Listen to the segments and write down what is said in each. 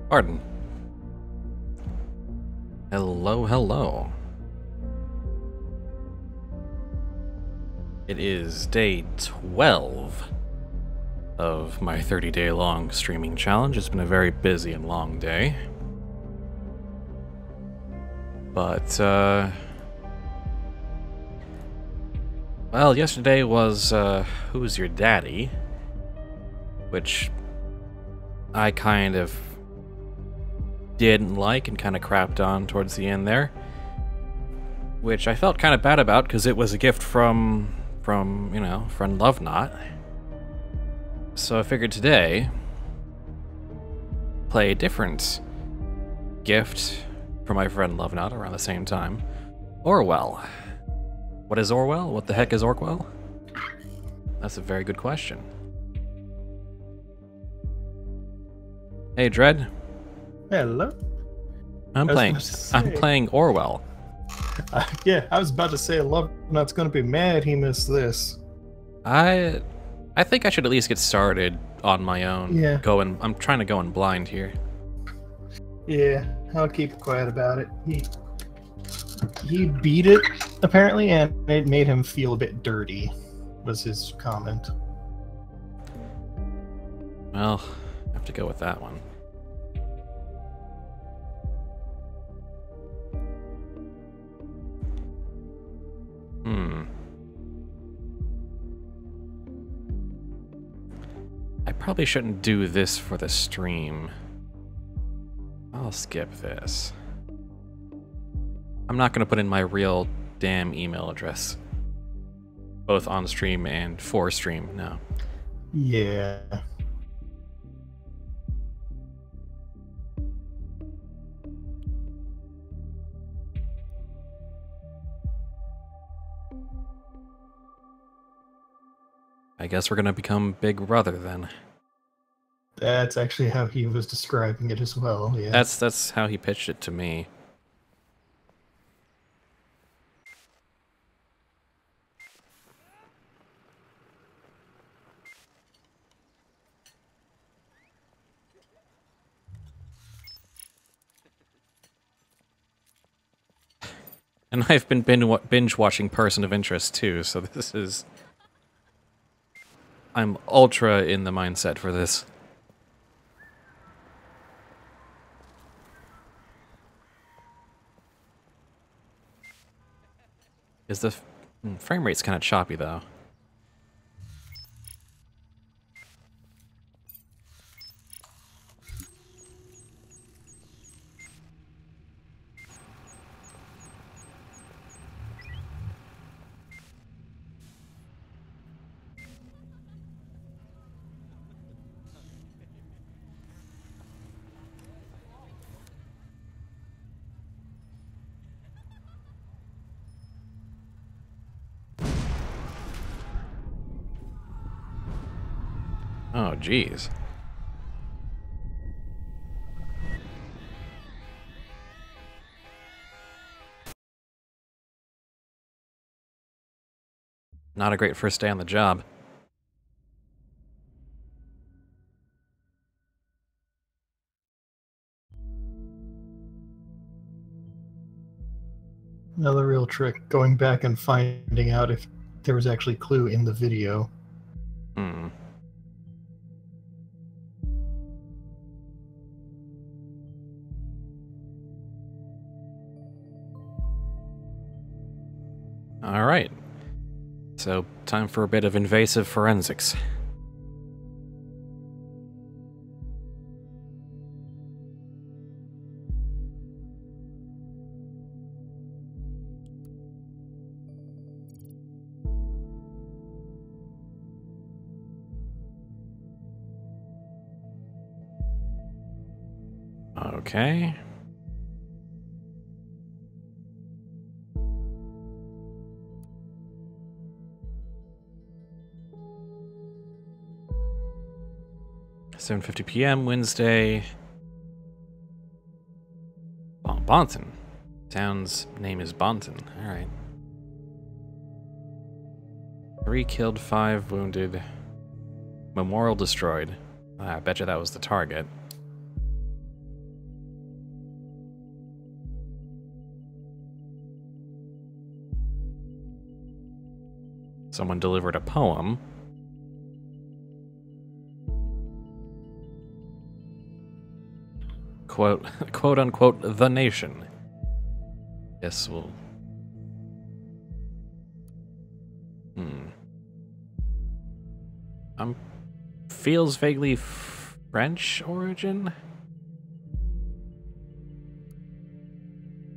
Pardon. Hello, hello. It is day 12 of my 30-day long streaming challenge. It's been a very busy and long day. But, well, yesterday was, Who's Your Daddy? Which I kind of didn't like and kind of crapped on towards the end there. Which I felt kind of bad about because it was a gift from, you know, friend Lovenot. So I figured today, play a different gift for my friend Lovenot around the same time. Orwell. What is Orwell? What the heck is Orwell? That's a very good question. Hey, Dread. Hello. I'm playing Orwell. Yeah, I was about to say, Lovenot's gonna be mad he missed this. I think I should at least get started on my own. Yeah. I'm trying to go in blind here. Yeah, I'll keep quiet about it. He beat it, apparently, and it made him feel a bit dirty, was his comment. Well, I have to go with that one. I probably shouldn't do this for the stream. I'll skip this. I'm not going to put in my real damn email address. Both on stream and for stream, no. Yeah. I guess we're going to become Big Brother then. That's actually how he was describing it as well, yeah. That's how he pitched it to me. And I've been binge watching Person of Interest too, so this is... I'm ultra in the mindset for this. Is the frame rate's kind of choppy though. Oh, geez. Not a great first day on the job. Another real trick, going back and finding out if there was actually clue in the video. Hmm. All right. So, time for a bit of invasive forensics. Okay. $7:50 p.m. Wednesday. Oh, Bonton. Town's name is Bonton. All right. 3 killed, 5 wounded. Memorial destroyed. I bet you that was the target. someone delivered a poem. Quote unquote, the nation. Yes, we'll... Feels vaguely French origin?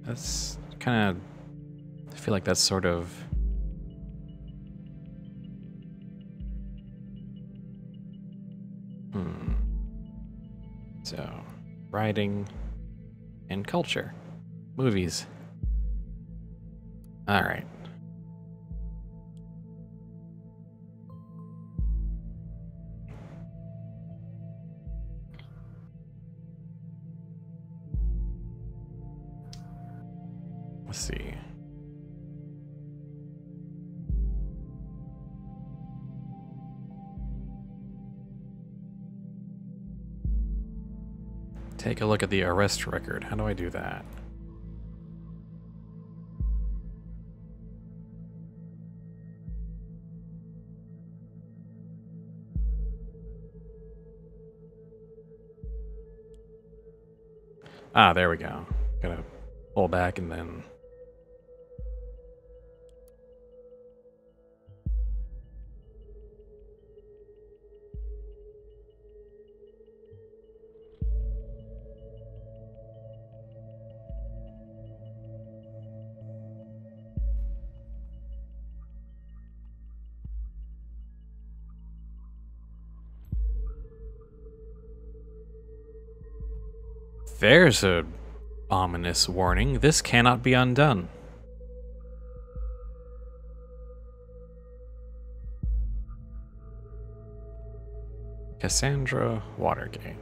That's kind of... I feel like that's sort of... So, writing and culture. Movies. Alright. Let's see. Take a look at the arrest record. How do I do that? Ah, there we go. Gotta pull back and then... There's a ominous warning. This cannot be undone. Cassandra Watergate.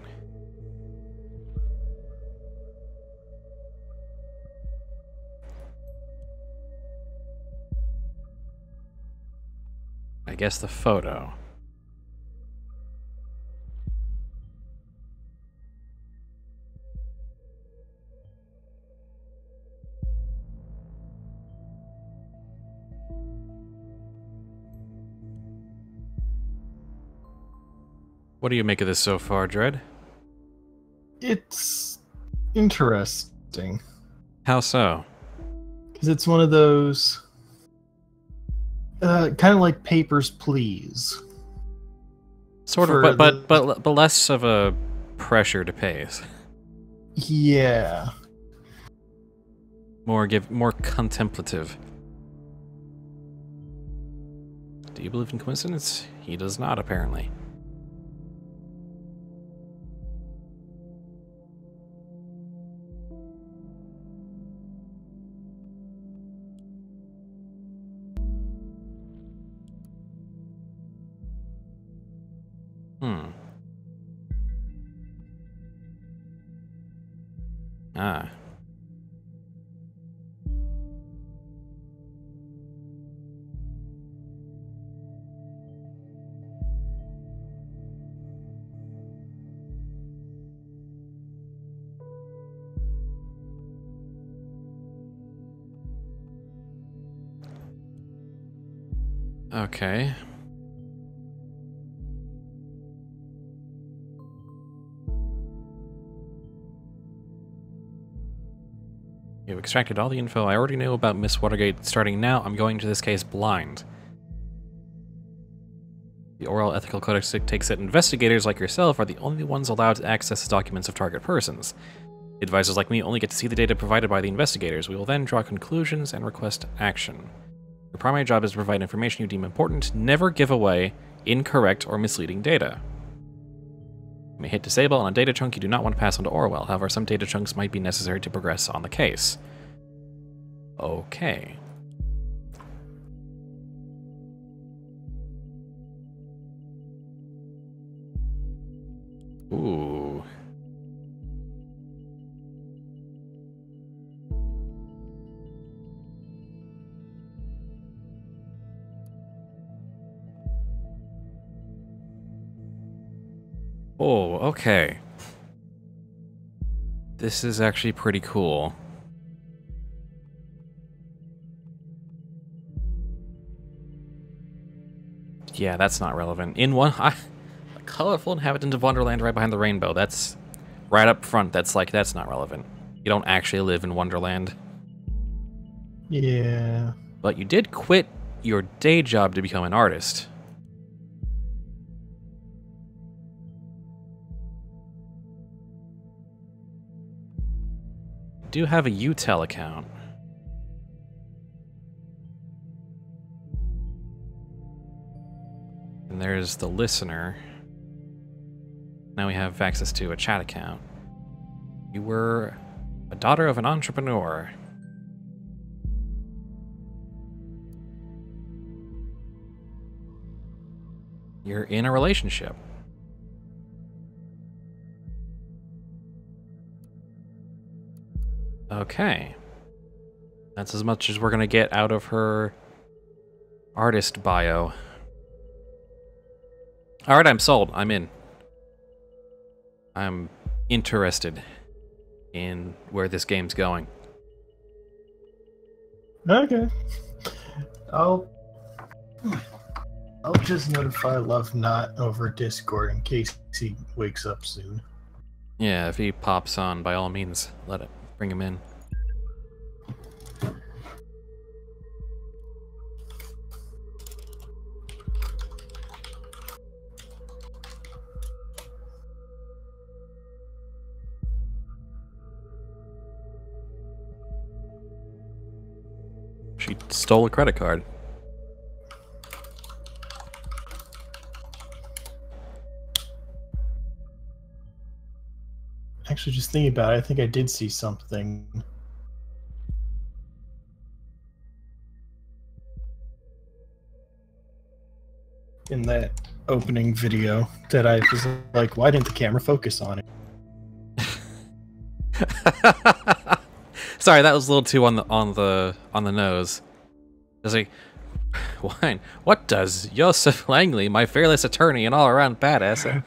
I guess the photo. What do you make of this so far, Dredd? It's interesting. How so? Because it's one of those... kind of like Papers, Please. Sort of, but less of a pressure to pace. Yeah. More contemplative. Do you believe in coincidence? He does not, apparently. Ah. Okay. You've extracted all the info I already knew about Miss Watergate. Starting now, I'm going to this case blind. The Orwell Ethical Codex dictates that investigators like yourself are the only ones allowed to access the documents of target persons. Advisors like me only get to see the data provided by the investigators. We will then draw conclusions and request action. Your primary job is to provide information you deem important. Never give away incorrect or misleading data. You may hit disable on a data chunk you do not want to pass on to Orwell. However, some data chunks might be necessary to progress on the case. Okay. Ooh. Oh, okay. This is actually pretty cool. Yeah, that's not relevant. In one, a colorful inhabitant of Wonderland right behind the rainbow. That's right up front. That's not relevant. You don't actually live in Wonderland. Yeah. But you did quit your day job to become an artist. You do have a UTEL account. And there's the listener. Now we have access to a chat account. You were a daughter of an entrepreneur. You're in a relationship. Okay. That's as much as we're gonna get out of her artist bio. Alright, I'm sold. I'm in. I'm interested in where this game's going. Okay. I'll just notify Love Not over Discord in case he wakes up soon. Yeah, if he pops on, by all means, bring him in. She stole a credit card. Actually, just thinking about it, I think I did see something. In that opening video that I was like, why didn't the camera focus on it? Sorry, that was a little too on the nose. I was like, wine. What does Joseph Langley, my fearless attorney and all-around badass?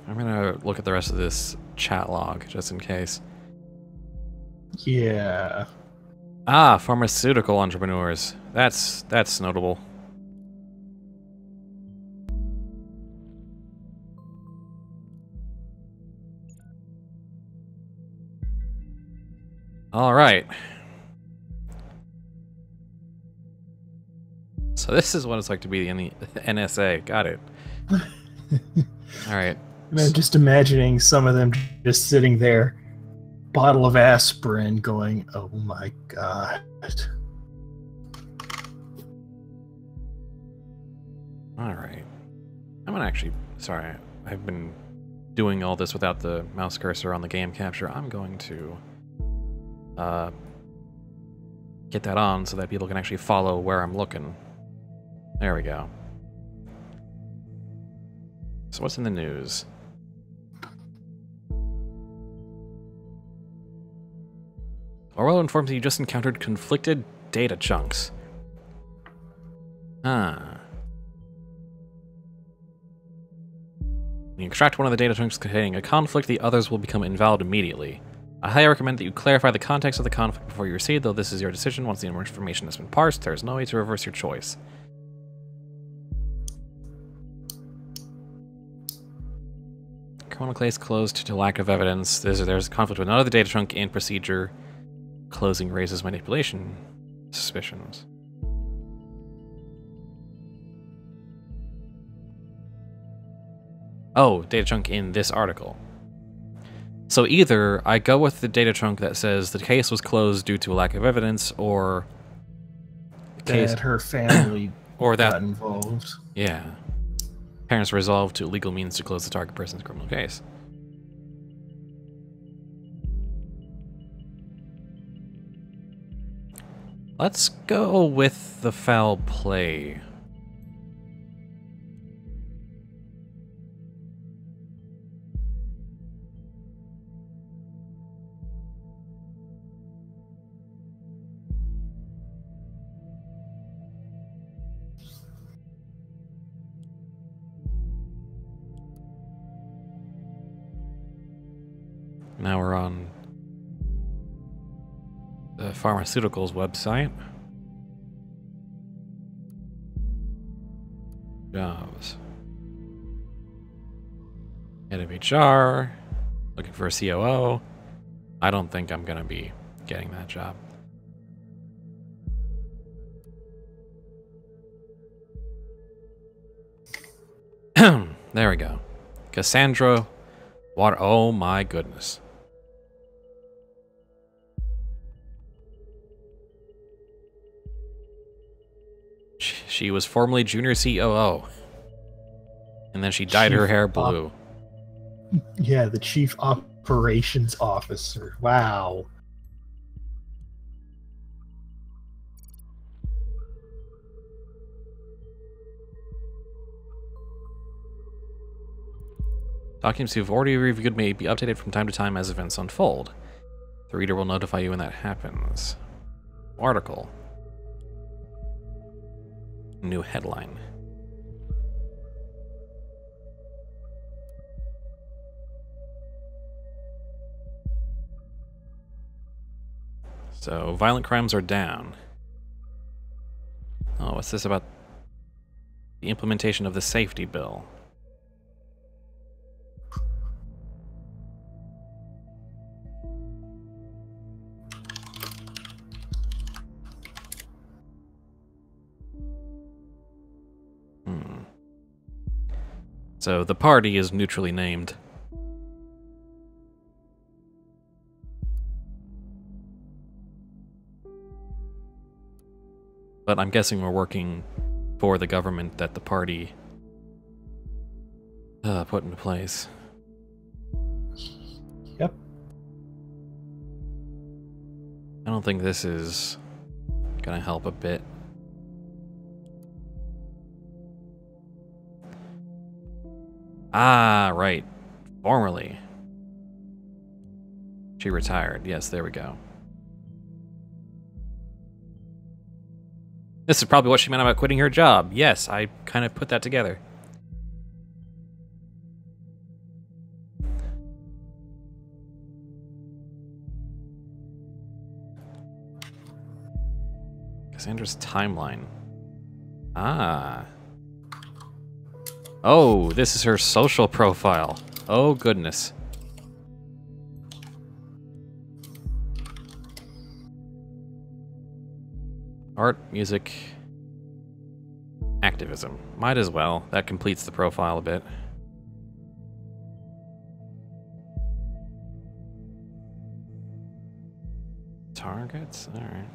I'm gonna look at the rest of this chat log just in case. Yeah. Ah, pharmaceutical entrepreneurs. That's notable. All right. So this is what it's like to be in the NSA. Got it. All right. I'm just imagining some of them just sitting there, bottle of aspirin, going, "Oh my god." All right. I'm gonna actually. Sorry, I've been doing all this without the mouse cursor on the game capture. I'm going to get that on so that people can actually follow where I'm looking. There we go. So what's in the news? Orwell informs you just encountered conflicted data chunks. Ah. When you extract one of the data chunks containing a conflict, the others will become invalid immediately. I highly recommend that you clarify the context of the conflict before you proceed, though this is your decision. Once the information has been parsed, there is no way to reverse your choice. Criminal case closed to lack of evidence. There's a conflict with another data chunk and procedure. Closing raises manipulation suspicions. Oh, data chunk in this article. So either I go with the data chunk that says the case was closed due to a lack of evidence, or that her family or that got involved. Yeah. Parents resolved to legal means to close the target person's criminal case. Let's go with the foul play. Now we're on the pharmaceuticals website. Jobs. Head of HR. Looking for a COO. I don't think I'm going to be getting that job. There we go. Cassandra Water. Oh my goodness. She was formerly junior COO. And then she dyed her hair blue. Yeah, the chief operations officer. Wow. Documents you've already reviewed may be updated from time to time as events unfold. The reader will notify you when that happens. Article. New headline. So, violent crimes are down. Oh, what's this about the implementation of the safety bill? So the party is neutrally named. But I'm guessing we're working for the government that the party put into place. Yep. I don't think this is gonna help a bit. Ah, right. Formerly. She retired. Yes, there we go. This is probably what she meant about quitting her job. Yes, I kind of put that together. Cassandra's timeline. Ah. Oh, this is her social profile. Oh, goodness. Art, music, activism. Might as well. That completes the profile a bit. Targets? Alright.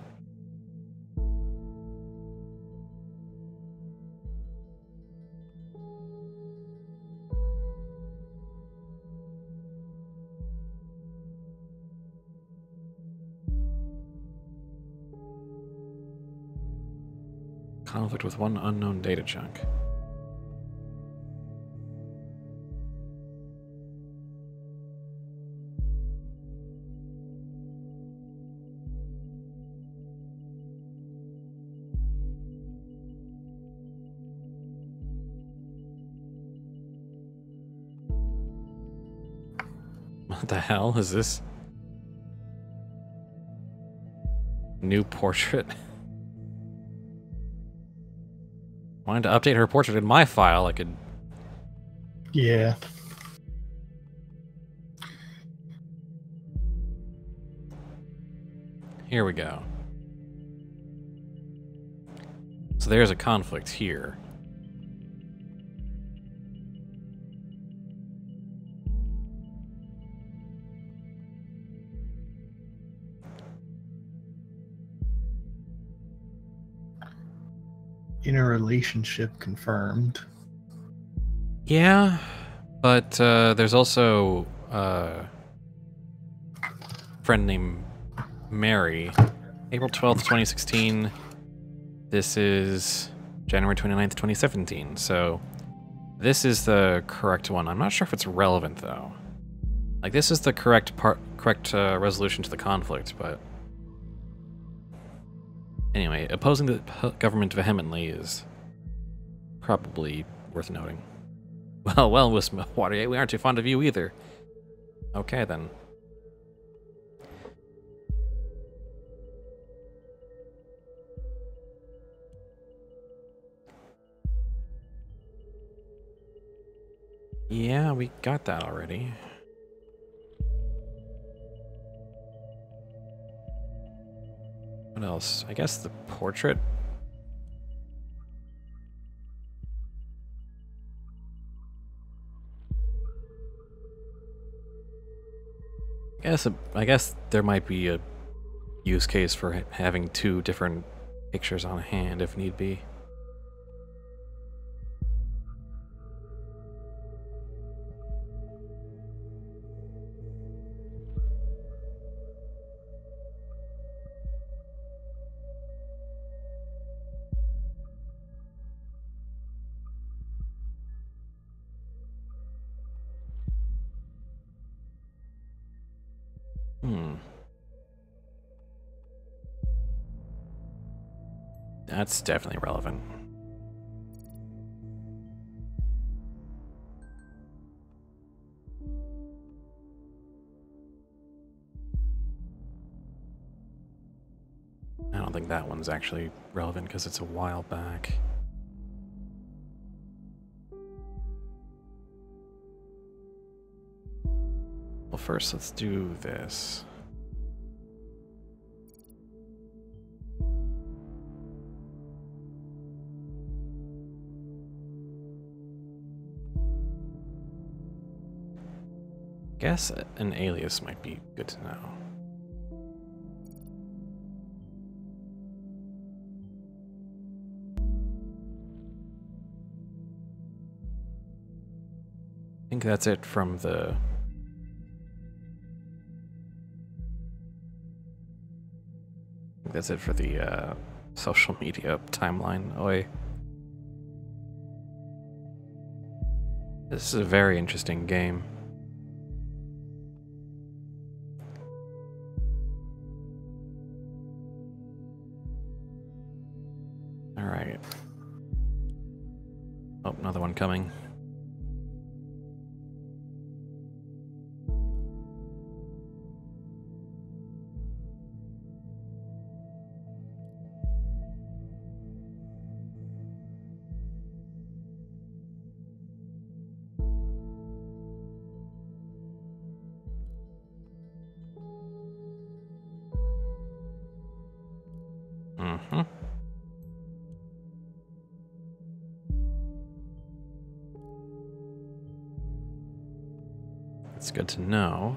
Conflict with one unknown data chunk. What the hell is this? New portrait? Wanted to update her portrait in my file, I could... Yeah. Here we go. So there's a conflict here. Interrelationship confirmed. Yeah, but there's also a friend named Mary. April 12th, 2016. This is January 29th, 2017. So this is the correct one. I'm not sure if it's relevant, though. Like, this is the correct resolution to the conflict, but... Anyway, opposing the government vehemently is probably worth noting. Well, Miss Watergate, we aren't too fond of you either. Okay, then. Yeah, we got that already. What else? I guess the portrait. I guess there might be a use case for having two different pictures on a hand if need be. Hmm. That's definitely relevant. I don't think that one's actually relevant because it's a while back. Well, first let's do this. Guess an alias might be good to know. I think that's it from the... That's it for the social media timeline. Oi. This is a very interesting game. Alright. Oh, another one coming. Mm-hmm. It's good to know.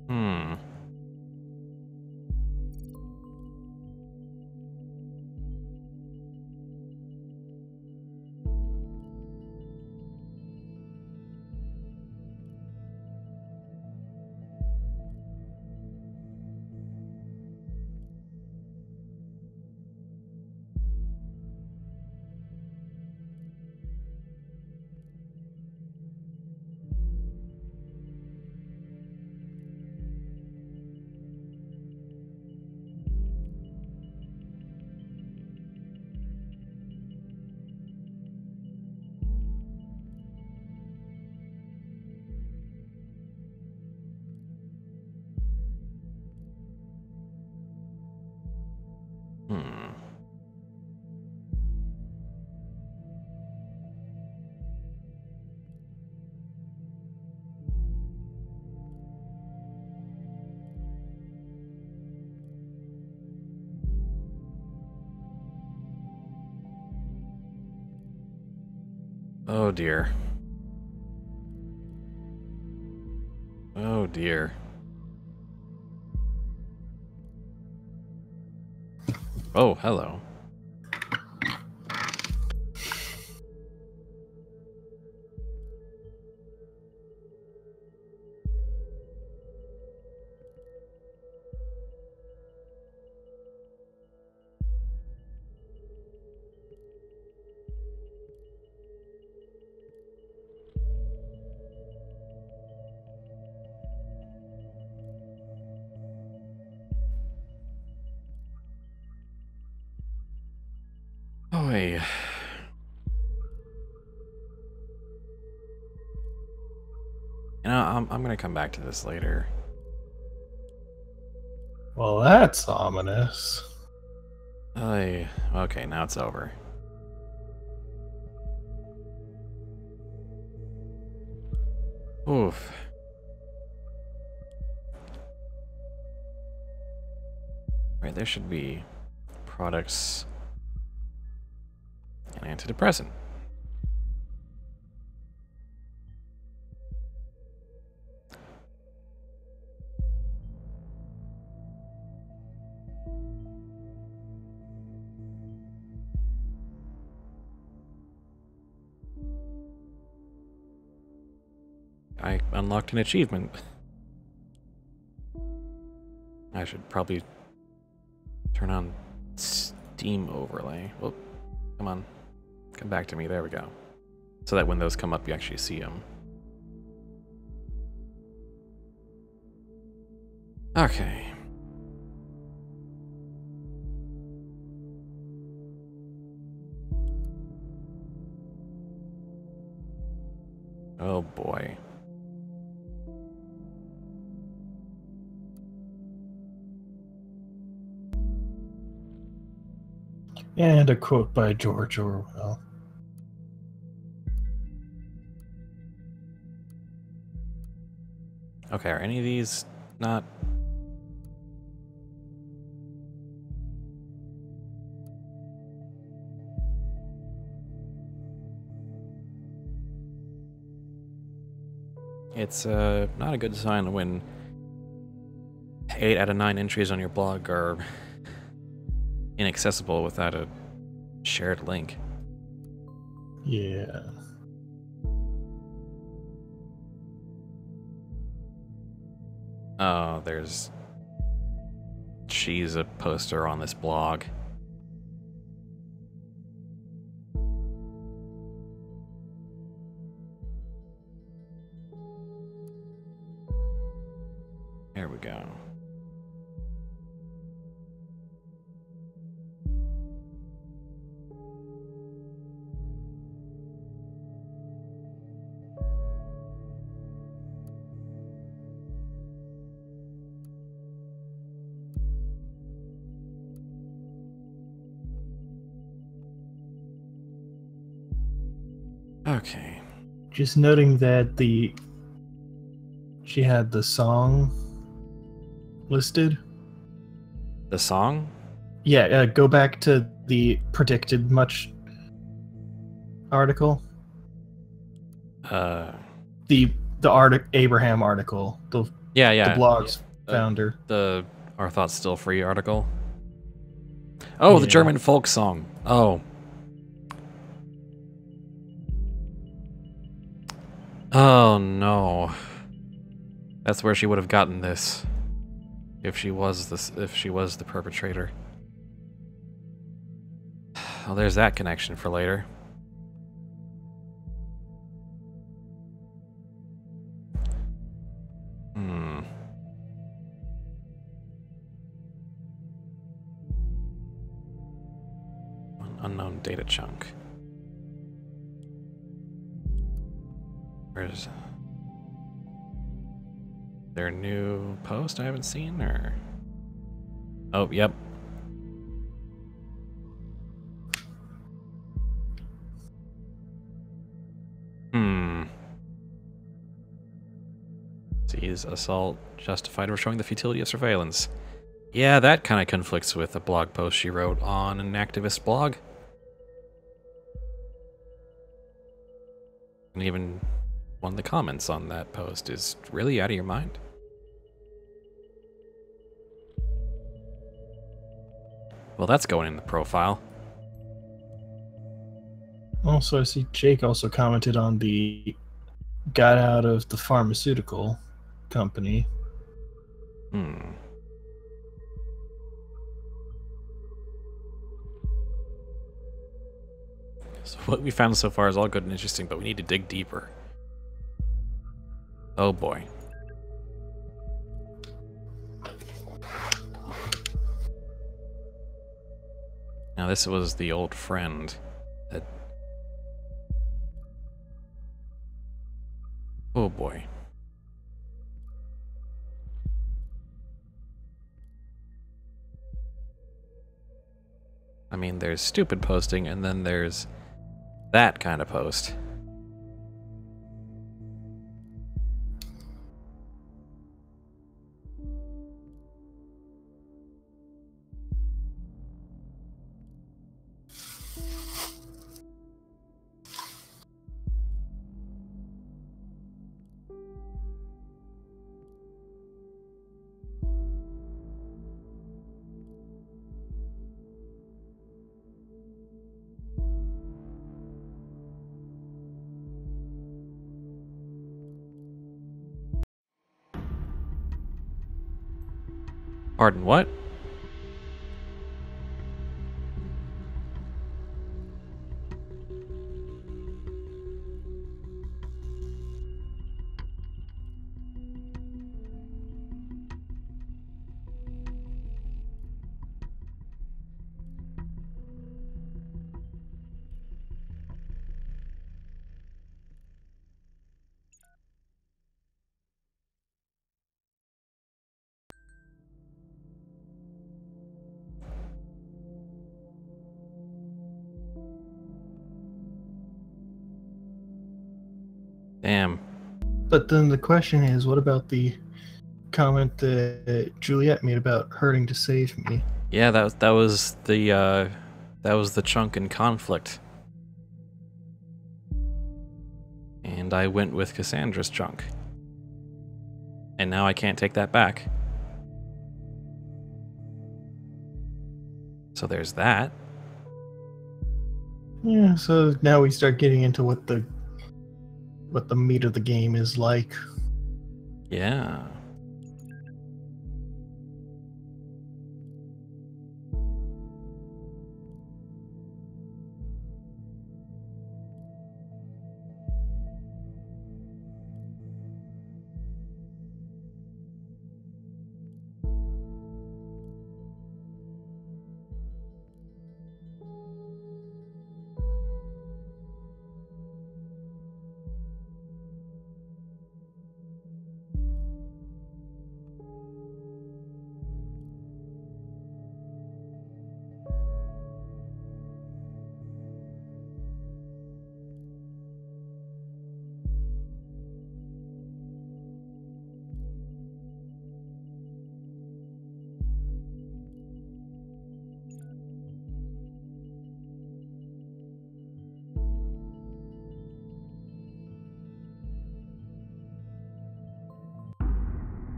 Hmm. Hmm. Oh dear. Oh dear. Oh, hello. Oh, hey. You know, I'm gonna come back to this later. Well, that's ominous. Okay, now it's over. Oof. Right, there should be products and antidepressant. I unlocked an achievement. I should probably turn on Steam overlay. Well, come on. Come back to me. There we go. So that when those come up, you actually see them. Okay. Oh boy. And a quote by George Orwell. Okay, are any of these not... It's not a good sign when 8 out of 9 entries on your blog are inaccessible without a shared link. Yeah. Oh, she's a poster on this blog. There we go. Okay. Just noting that she had the song listed. The song? Yeah, go back to the predicted much article. The Abraham article. The blog's founder. The Our Thoughts Still Free article. Oh, yeah. The German folk song. Oh. Oh no. That's where she would have gotten this. If she was the perpetrator. Well, there's that connection for later. Unknown data chunk. Where's their new post I haven't seen, or... Oh, yep. Seize assault justified for showing the futility of surveillance. Yeah, that kind of conflicts with a blog post she wrote on an activist blog. And even one of the comments on that post is really out of your mind. Well, that's going in the profile. Also, I see Jake also commented on the got out of the pharmaceutical company. So what we found so far is all good and interesting, but we need to dig deeper. Oh boy. Now this was the old friend that... Oh boy. I mean, there's stupid posting, and then there's that kind of post. Pardon, what? Damn. But then the question is, what about the comment that Juliet made about hurting to save me? Yeah, that was the chunk in conflict. And I went with Cassandra's chunk. And now I can't take that back. So there's that. Yeah, so now we start getting into what the meat of the game is like. Yeah.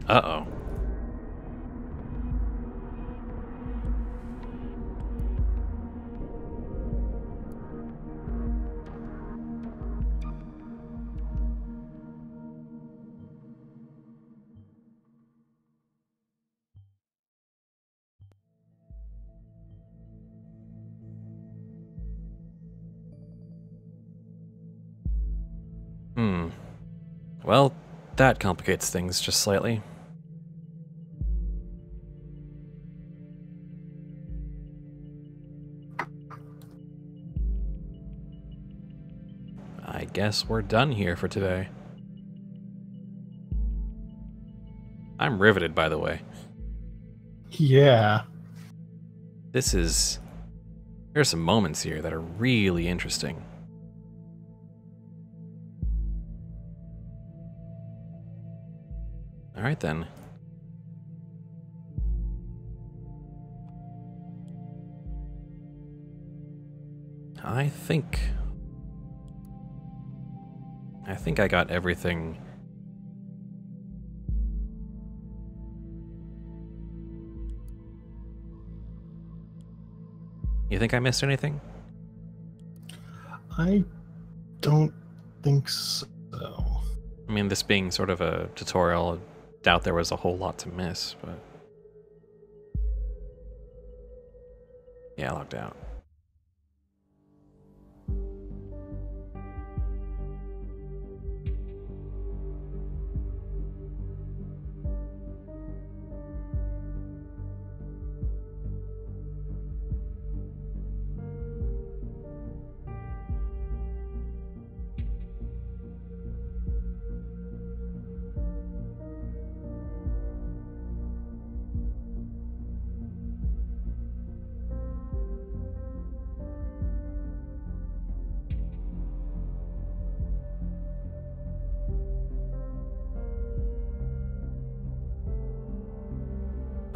Uh-oh. Well, that complicates things just slightly. I guess we're done here for today. I'm riveted, by the way. Yeah. There's some moments here that are really interesting. All right, then. I think I got everything. You think I missed anything? I don't think so. I mean, this being sort of a tutorial, I doubt there was a whole lot to miss, but... Yeah, logged out.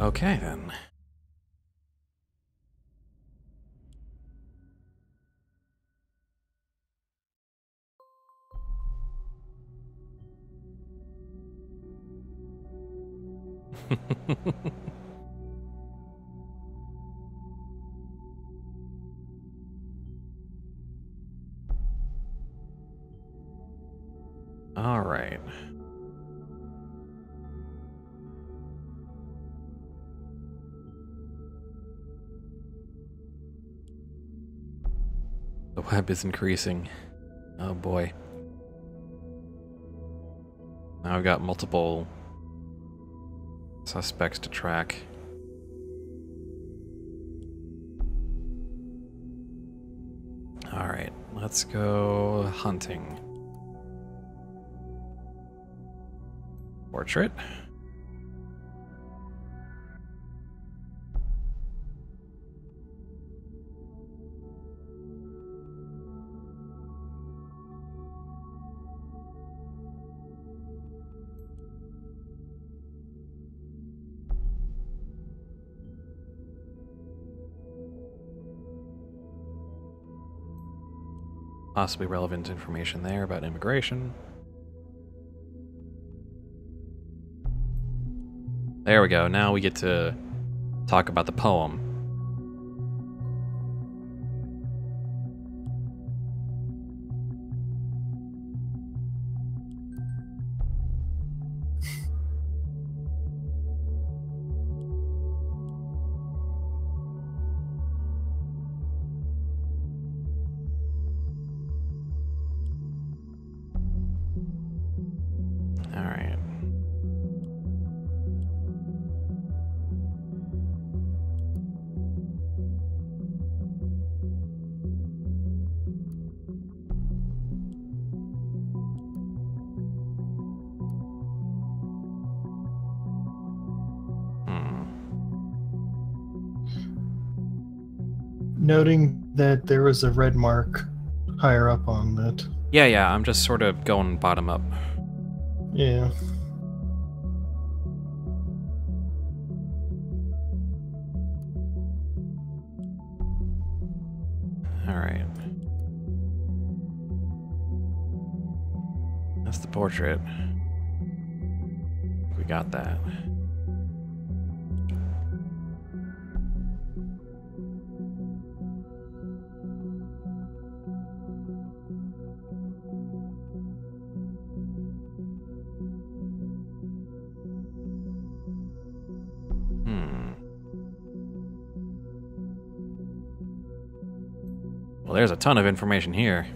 Okay, then. All right. The web is increasing. Oh boy. Now I've got multiple suspects to track. Alright, let's go hunting. Portrait. Possibly relevant information there about immigration. There we go. Now we get to talk about the poem. All right. Noting that there was a red mark higher up on that. Yeah, I'm just sort of going bottom up. Yeah. All right. That's the portrait. We got that. Well, there's a ton of information here.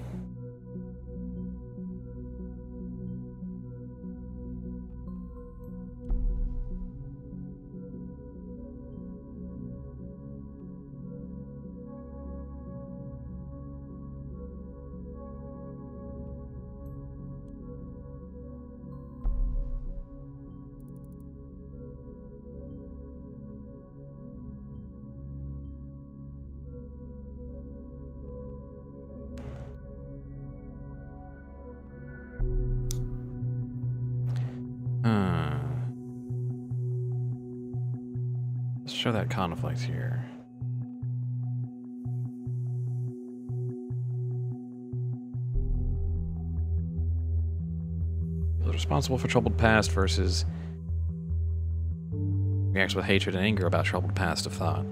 Let's show that conflict here. Feels responsible for troubled past versus reacts with hatred and anger about troubled past of thought.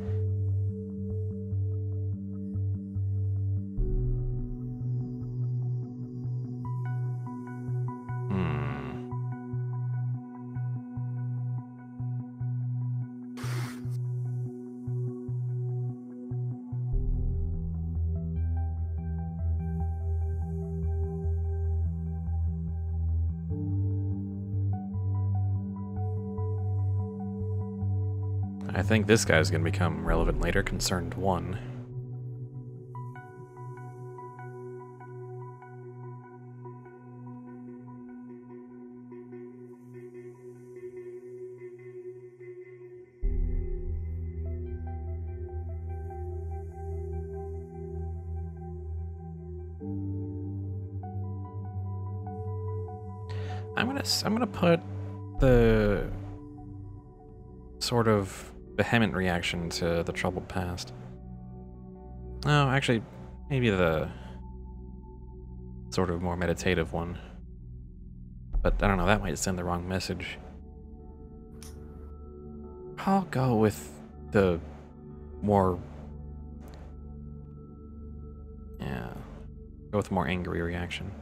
I think this guy's gonna become relevant later, Concerned 1. I'm gonna put the sort of vehement reaction to the troubled past. No, actually, maybe the sort of more meditative one. But I don't know, that might send the wrong message. I'll go with the more... yeah, go with more angry reaction.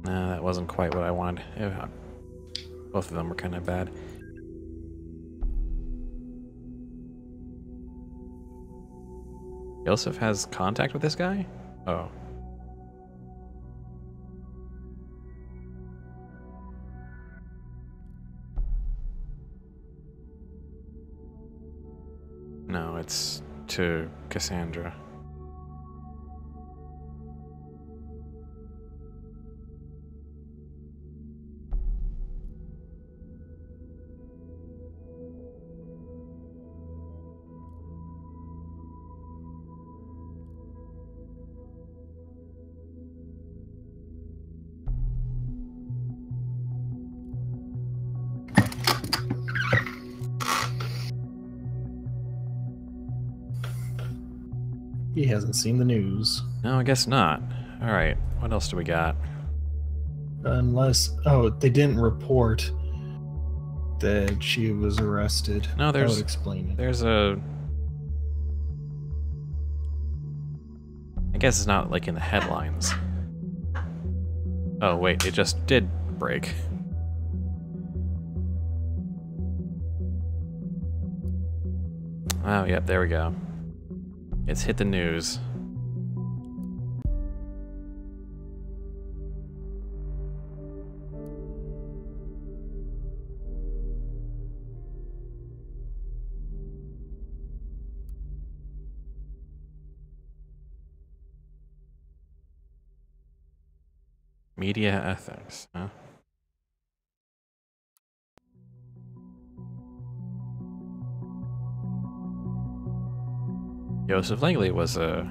No, that wasn't quite what I wanted. Both of them were kind of bad. Joseph has contact with this guy? Oh. No, it's to Cassandra. He hasn't seen the news. No, I guess not. Alright, what else do we got? Unless... oh, they didn't report that she was arrested. No, That would explain it. There's a... I guess it's not like in the headlines. Oh wait, it just did break. Oh, yep, there we go. It's hit the news. Media ethics, huh? Joseph Langley was a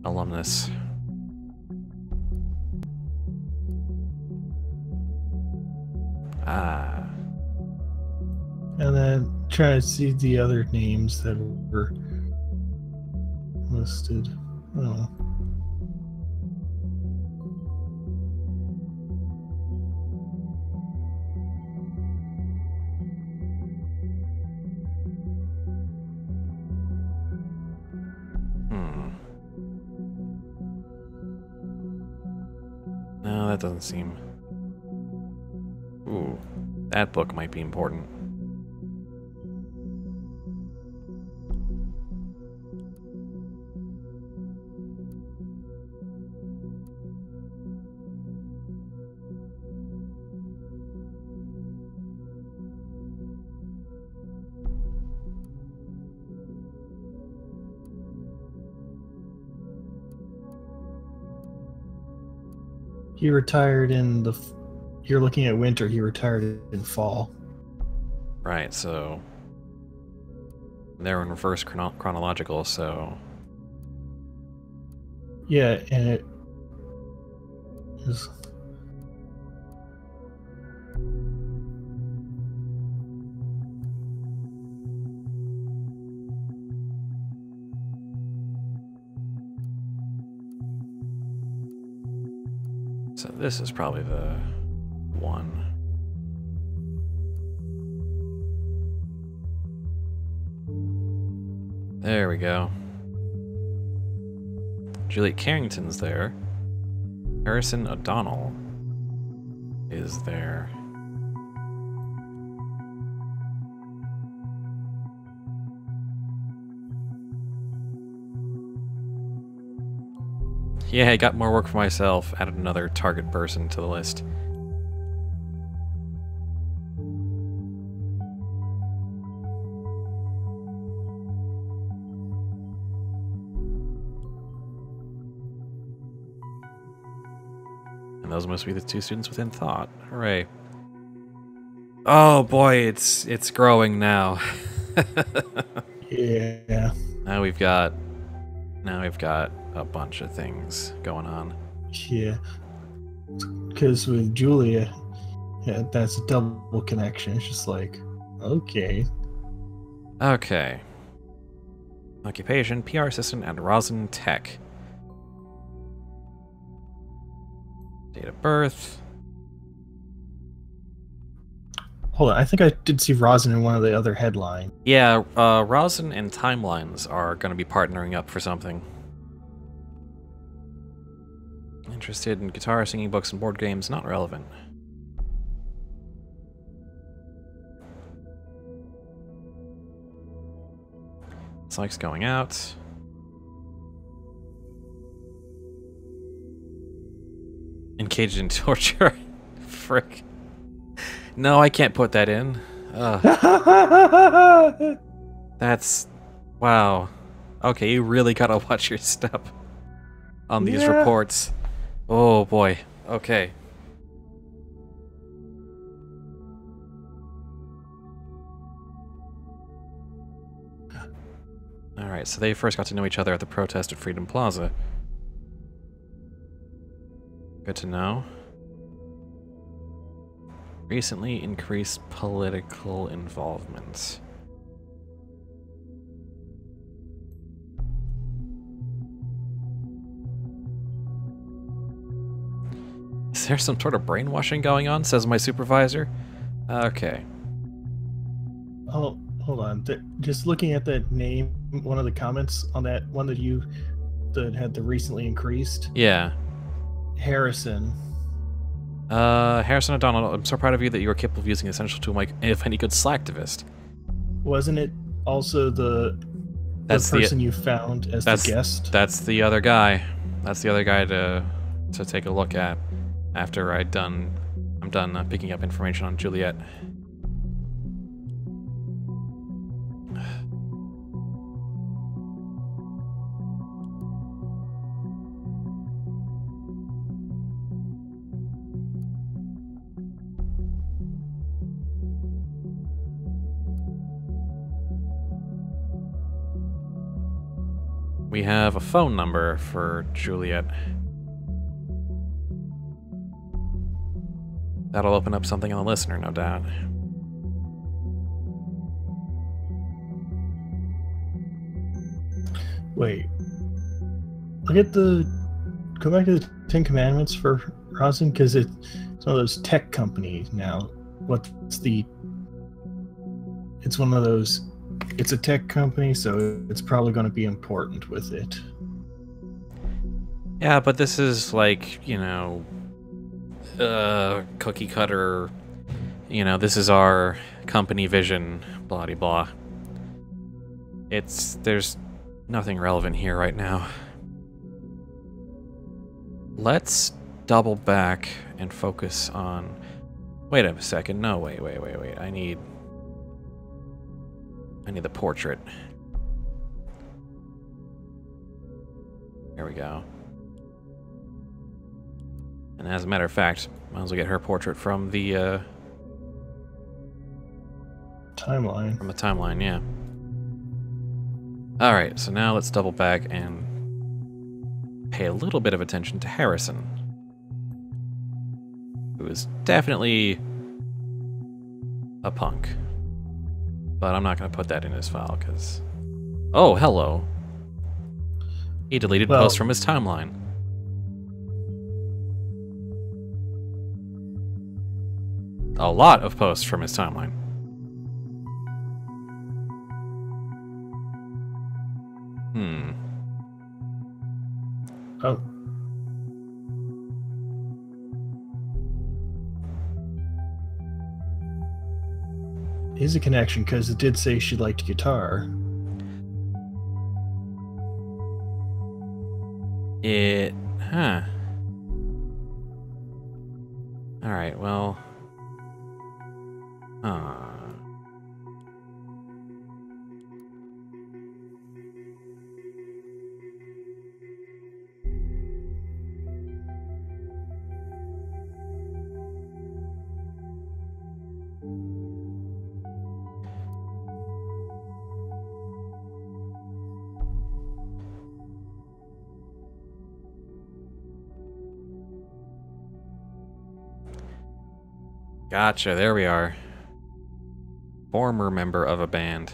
alumnus. Ah. And then try to see the other names that were listed. Oh. No, that doesn't seem... Ooh, that book might be important. He retired in the... you're looking at winter, he retired in fall. Right, so... they're in reverse chronological, so... Yeah, and it is... So this is probably the one. There we go. Juliet Carrington's there. Harrison O'Donnell is there. Yeah, I got more work for myself. Added another target person to the list. And those must be the two students within thought. Hooray. Oh boy, it's growing now. Yeah. Now we've got a bunch of things going on. Yeah, because with Julia, yeah, that's a double connection. It's just like, okay. Okay. Occupation, PR assistant at Rosin Tech. Date of birth. Hold on, I think I did see Rosin in one of the other headlines. Yeah, Rosin and Timelines are going to be partnering up for something. Interested in guitar, singing, books, and board games, not relevant. Dislikes going out. Engaged in torture. Frick. No, I can't put that in. That's... Wow. Okay, you really gotta watch your step on these reports. Oh boy. Okay. Alright, so they first got to know each other at the protest at Freedom Plaza. Good to know. Recently increased political involvement. Is there some sort of brainwashing going on, says my supervisor? Okay. Oh, hold on. Just looking at that name, one of the comments on that one that had the recently increased. Yeah. Harrison. Harrison O'Donnell, I'm so proud of you that you are capable of using essential tool like if any good Slacktivist. Wasn't it also the person you found as the guest? That's the other guy. That's the other guy to take a look at after I'm done picking up information on Juliet. We have a phone number for Juliet. That'll open up something on the listener, no doubt. Wait. Go back to the Ten Commandments for Rosin, because it's one of those tech companies now. It's one of those... It's a tech company, so it's probably going to be important with it. Yeah, but this is like, you know, cookie cutter, you know, this is our company vision, blah de blah. There's nothing relevant here right now. Let's double back and focus on... Wait a second, no, wait. I need the portrait. There we go. And as a matter of fact, might as well get her portrait from the timeline. From the timeline, yeah. Alright, so now let's double back and pay a little bit of attention to Harrison, who is definitely a punk. But I'm not going to put that in his file, because... Oh, hello. He deleted posts from his timeline. A lot of posts from his timeline. Oh. Is a connection, because it did say she liked guitar. Huh. Alright, well... Gotcha, there we are. Former member of a band.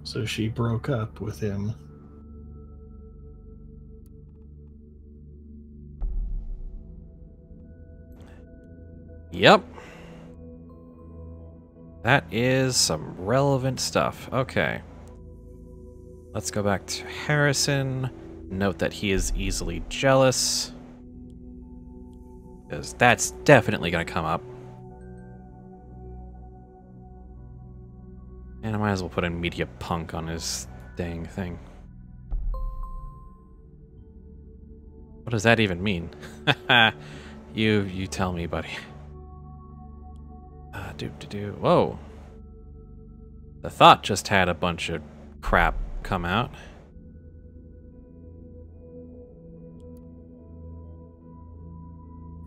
So she broke up with him. Yep. That is some relevant stuff. Okay. Let's go back to Harrison. Note that he is easily jealous. Because that's definitely going to come up. And I might as well put in media punk on his dang thing. What does that even mean? You tell me, buddy. Whoa. The Thought just had a bunch of crap come out.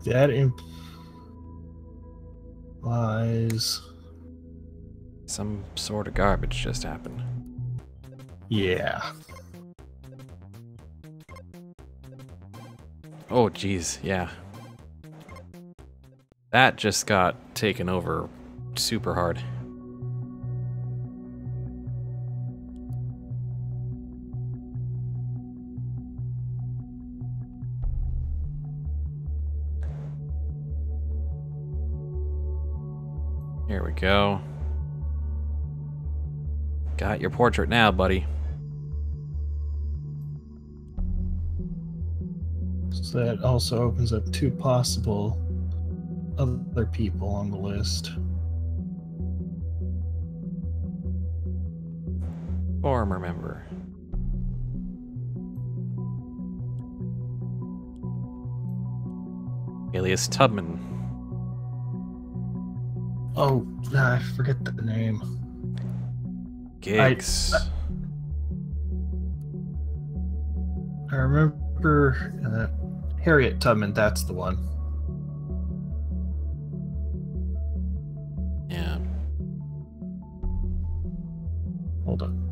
That implies Some sort of garbage just happened. Yeah. Oh, geez, yeah. That just got taken over super hard. Here we go. Got your portrait now, buddy. So that also opens up two possible other people on the list. Former member. Alias Tubman. Oh, I forget the name. Gigs. I remember Harriet Tubman, that's the one. Yeah. Hold on.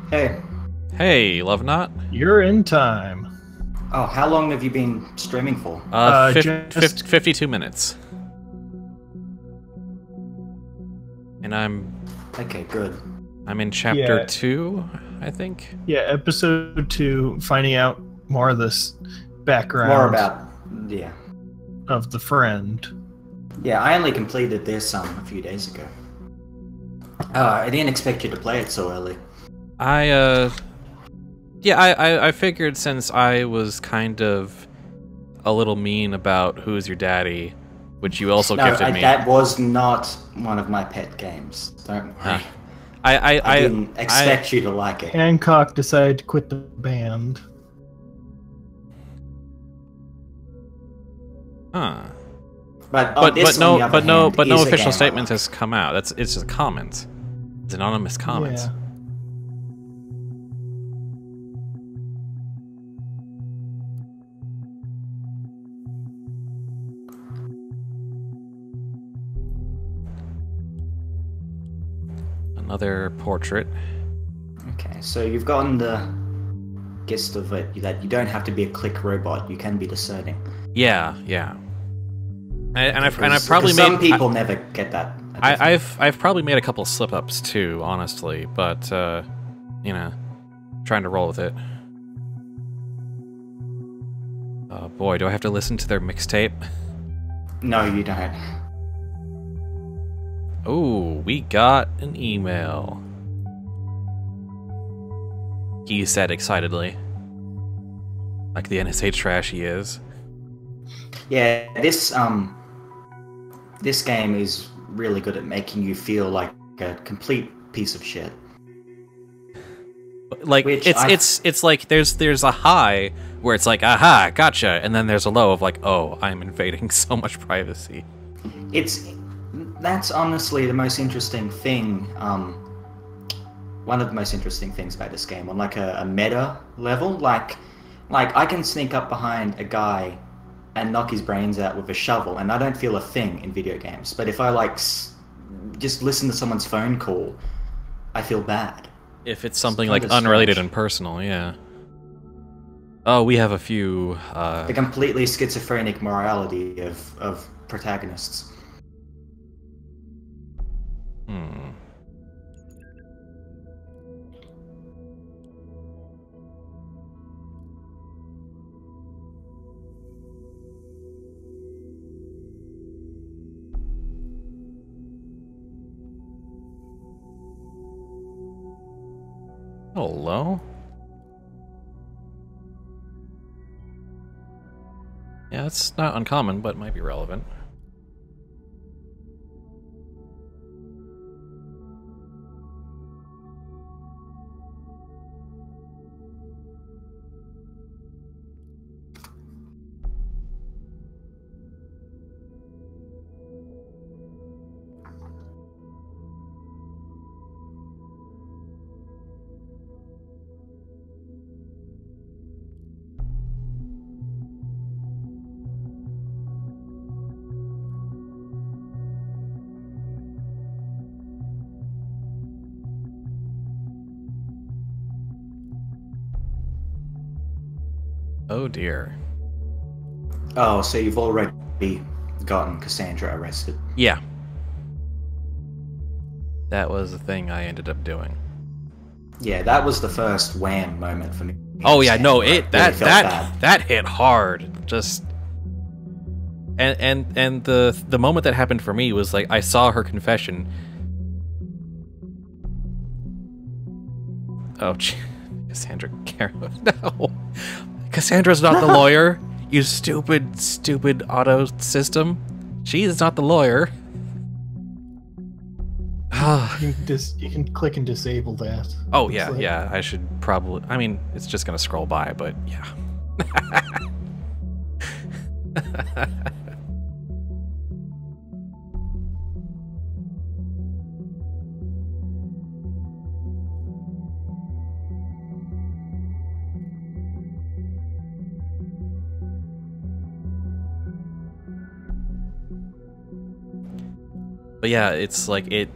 Hey. Hey, Love Knot. You're in time. Oh, how long have you been streaming for? 52 minutes. And I'm Okay, good. in chapter Yeah. 2, I think. Yeah, episode 2, finding out more of this background More about, yeah. of the friend. Yeah, I only completed this a few days ago. I didn't expect you to play it so early. I figured since I was kind of a little mean about Who's Your Daddy, which you also gifted me. That was not one of my pet games. Don't worry. I didn't expect you to like it. Hancock decided to quit the band. Huh. But no official statement statement has come out. It's just comments. It's anonymous comments. Yeah. Another portrait. Okay, so you've gotten the gist of it, that you don't have to be a click robot, you can be discerning. Yeah. And I've probably made some people never get that. I've probably made a couple slip ups too, honestly, but trying to roll with it. Oh boy, do I have to listen to their mixtape? No, you don't. Oh, we got an email. He said excitedly. Like the NSA trash he is. Yeah, this game is really good at making you feel like a complete piece of shit. Like it's like there's a high where it's like, aha, gotcha, and then there's a low of like, oh, I'm invading so much privacy. That's honestly the most interesting thing. One of the most interesting things about this game on like a meta level, like I can sneak up behind a guy and knock his brains out with a shovel, and I don't feel a thing in video games. But if I just listen to someone's phone call, I feel bad. If it's something It's like kinda unrelated strange. and personal, yeah. Oh, we have a few. The completely schizophrenic morality of protagonists. Hmm. Hello? Yeah, it's not uncommon, but might be relevant. Oh dear. Oh, so you've already gotten Cassandra arrested. Yeah. That was the thing I ended up doing. Yeah, that was the first wham moment for me. Oh yeah, no, where I it really that felt bad. that hit hard. Just and the moment that happened for me was like I saw her confession. Oh, Cassandra Caro. No. Cassandra's not the lawyer. You stupid auto system. She is not the lawyer. You can click and disable that. Oh Looks yeah, like. yeah. I should probably. I mean, it's just gonna scroll by, but yeah. But yeah, it's like it.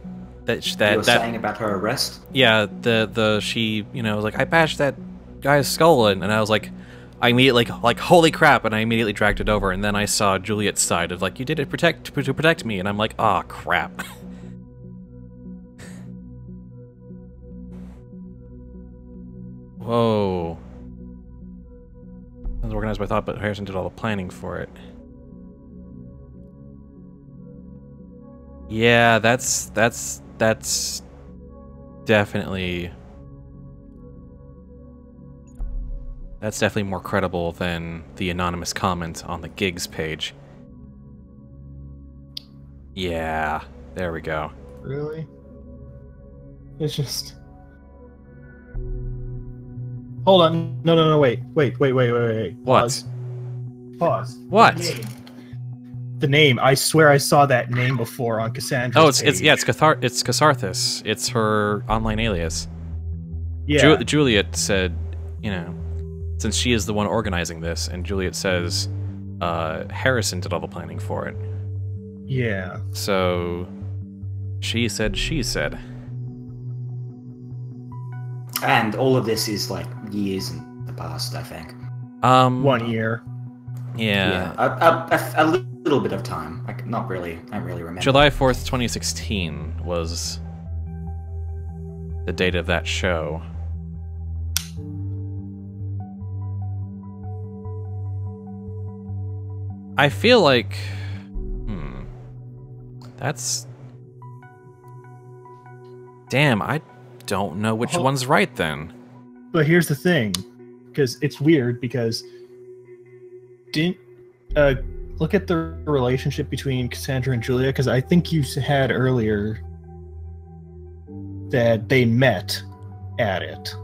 You were saying about her arrest? Yeah, she, you know, was like, I bashed that guy's skull in, and I was like, I immediately, like, holy crap, and I immediately dragged it over, and then I saw Juliet's side of, like, you did it to protect me, and I'm like, ah, crap. Whoa. That was organized by thought, but Harrison did all the planning for it. Yeah, that's definitely more credible than the anonymous comment on the gigs page. Yeah, there we go. Really? It's just. Hold on. No, wait. Wait. What? Pause. What? The name. I swear I saw that name before on Cassandra's Oh, it's page. it's Catharthus. It's her online alias. Yeah. Juliet said, you know, since she is the one organizing this, and Juliet says Harrison did all the planning for it. Yeah. So she said. And all of this is like years in the past, I think. 1 year. Yeah. A little bit of time. Like, not really. I don't really remember. July 4th, 2016 was the date of that show. I feel like... That's... Damn, I don't know which one's right then. But here's the thing, because it's weird, because didn't look at the relationship between Cassandra and Julia, because I think you had earlier that they met at it.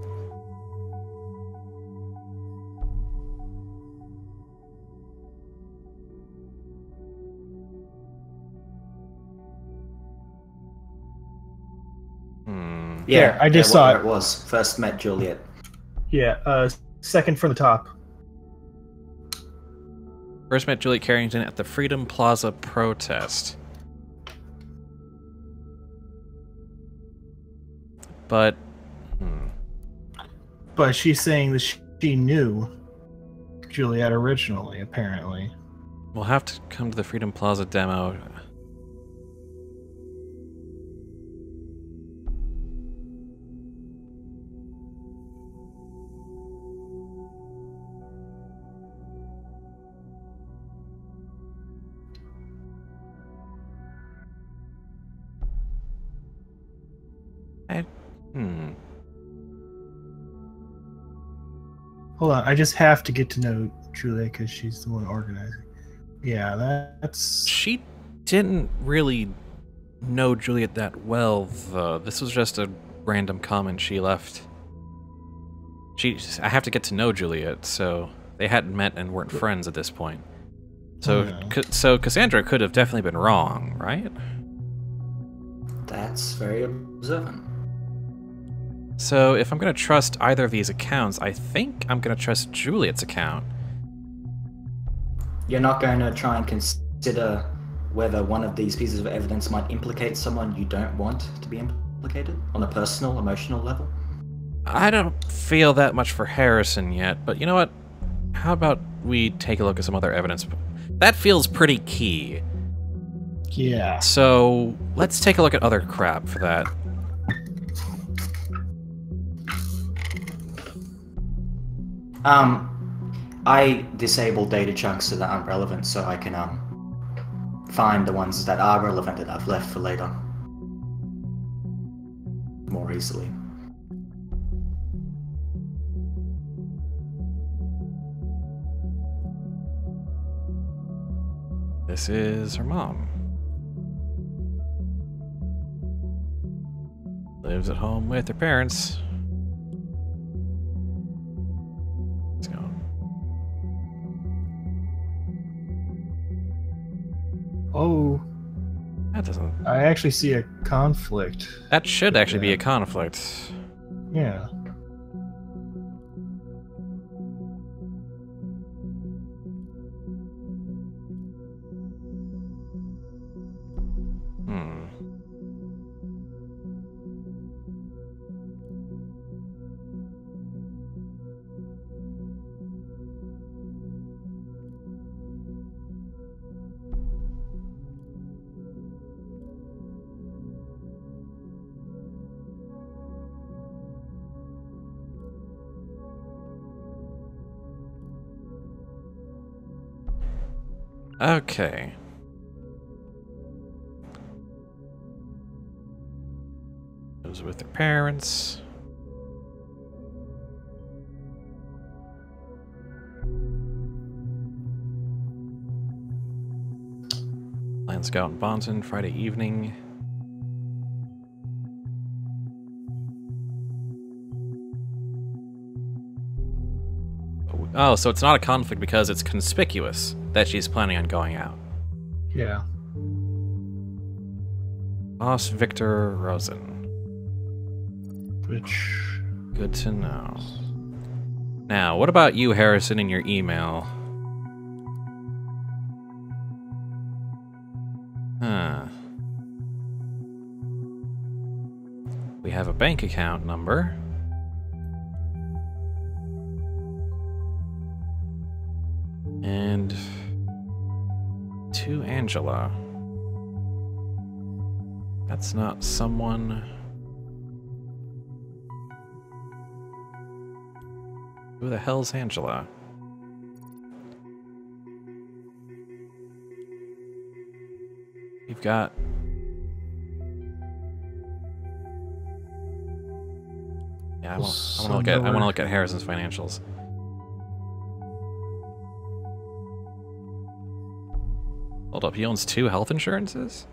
Yeah, I just saw it was. First met Juliet. Yeah, second from the top. First met Juliet Carrington at the Freedom Plaza protest. But, But she's saying that she knew Juliet originally, apparently. we'll have to come to the Freedom Plaza demo. Hold on, I just have to get to know Juliet because she's the one organizing. Yeah, that's... She didn't really know Juliet that well, though. This was just a random comment she left. I have to get to know Juliet, so they hadn't met and weren't friends at this point. So, so Cassandra could have definitely been wrong, right? That's very observant. So if I'm going to trust either of these accounts, I think I'm going to trust Juliet's account. You're not going to try and consider whether one of these pieces of evidence might implicate someone you don't want to be implicated on a personal, emotional level? I don't feel that much for Harrison yet, but you know what? How about we take a look at some other evidence? That feels pretty key. Yeah. So let's take a look at other crap for that. I disable data chunks that aren't relevant so I can find the ones that are relevant that I've left for later more easily. This is her mom. Lives at home with her parents. Let's go. Oh. That doesn't... I actually see a conflict. That should actually be a conflict. Yeah. Okay. Lives with their parents. Plans to go out in Bonson Friday evening. Oh, so it's not a conflict because it's conspicuous that she's planning on going out. Yeah. Boss Victor Rosen. Which... Good to know. Now, what about you, Harrison, in your email? Huh. We have a bank account number. And to Angela. That's not someone. Who the hell's Angela? We've got. Yeah, I want to look at Harrison's financials. Hold up, he owns 2 health insurances?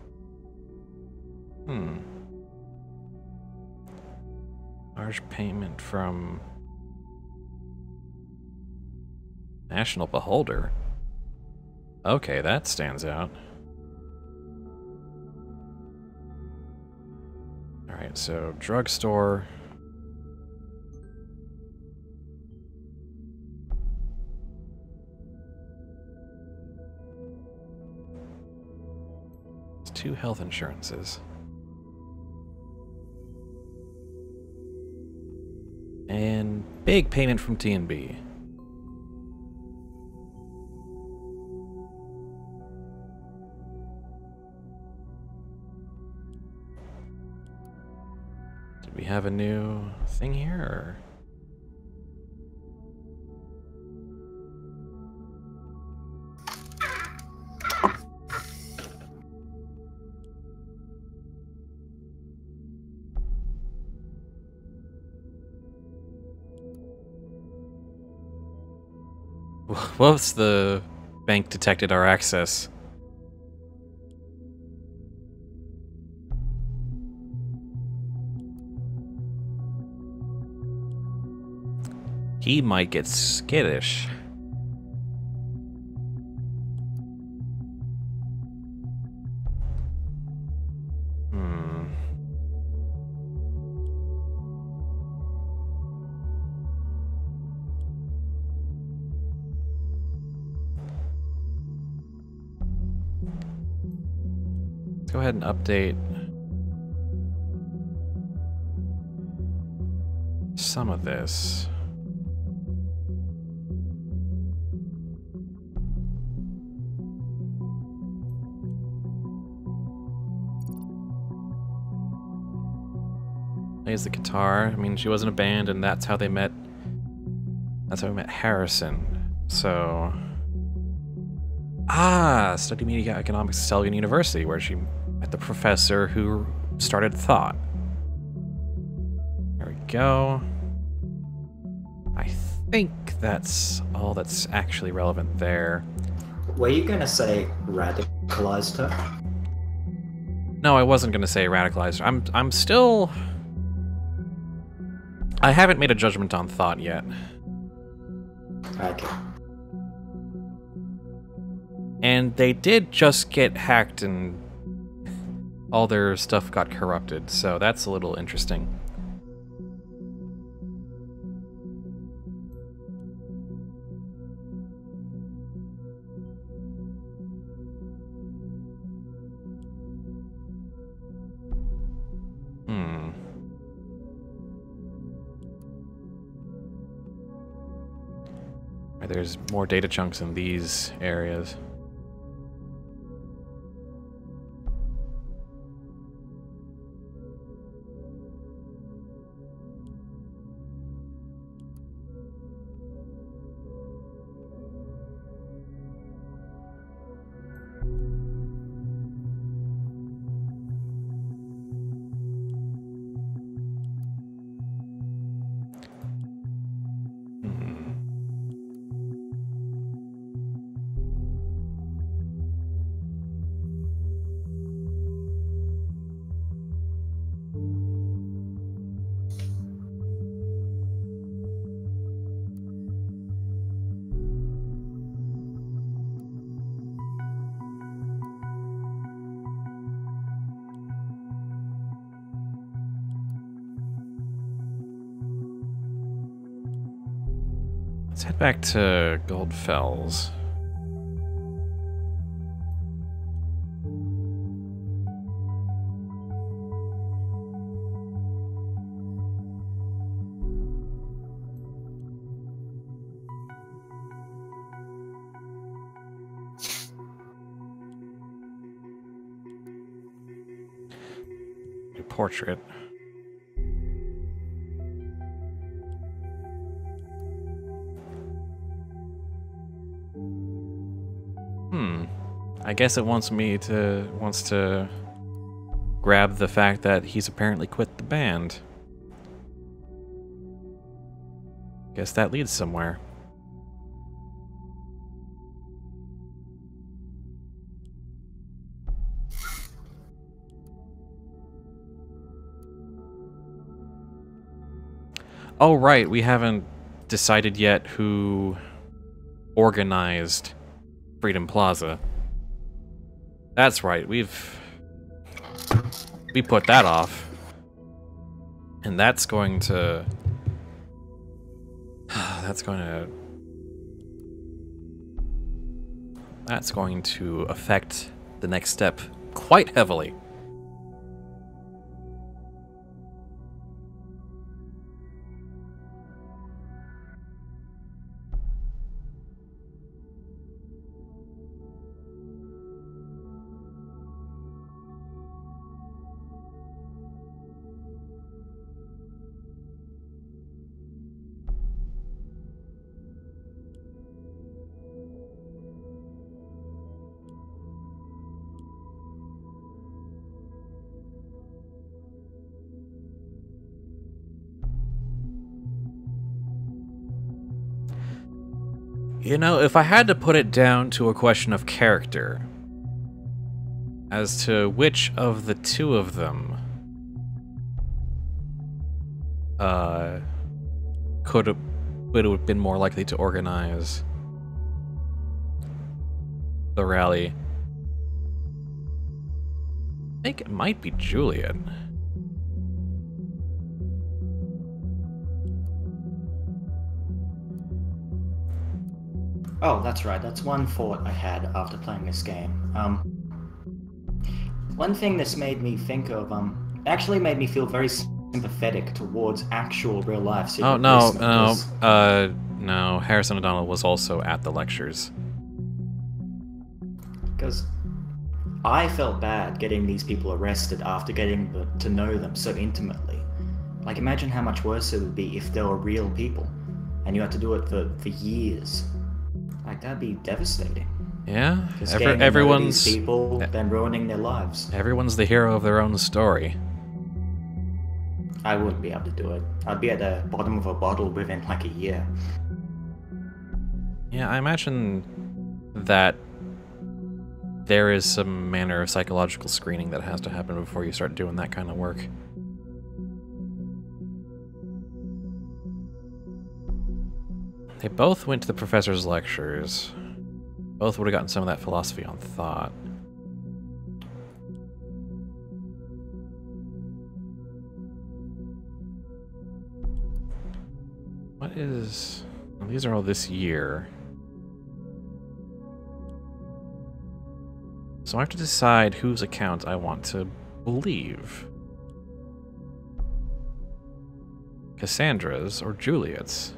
Large payment from National Beholder. Okay, that stands out. Alright, so drugstore. It's 2 health insurances. And big payment from T&B. Did we have a new thing here, or? Whoops, the bank detected our access. He might get skittish. Let's go ahead and update some of this. Plays the guitar. I mean, she was in a band, and that's how they met. That's how we met Harrison. So, studied media economics at Selgan University, where she met the professor who started Thought. There we go. I think that's all that's actually relevant there. Were you gonna say radicalized her? No, I wasn't gonna say radicalized. I'm still. I haven't made a judgment on Thought yet. Okay. And they did just get hacked and all their stuff got corrupted, so that's a little interesting. There's more data chunks in these areas. Let's head back to Goldfells. Your portrait. I guess it wants to grab the fact that he's apparently quit the band. Guess that leads somewhere. Oh, right, we haven't decided yet who organized Freedom Plaza. That's right, we put that off. And that's going to that's going to affect the next step quite heavily. You know, if I had to put it down to a question of character, as to which of the two of them would have been more likely to organize the rally, I think it might be Juliet. Oh, that's right. That's one thought I had after playing this game. One thing this made me think of, actually made me feel very sympathetic towards actual real life secret Oh, no, policemen, no, Harrison O'Donnell was also at the lectures. because I felt bad getting these people arrested after getting to know them so intimately. Like, imagine how much worse it would be if they were real people, and you had to do it for years. Like, that'd be devastating. Yeah, Just getting to know everyone's these people, then ruining their lives. everyone's the hero of their own story. I wouldn't be able to do it. I'd be at the bottom of a bottle within like a year. Yeah, I imagine that there is some manner of psychological screening that has to happen before you start doing that kind of work. They both went to the professor's lectures. Both would have gotten some of that philosophy on thought. What is... Well, these are all this year. So I have to decide whose account I want to believe. Cassandra's or Juliet's?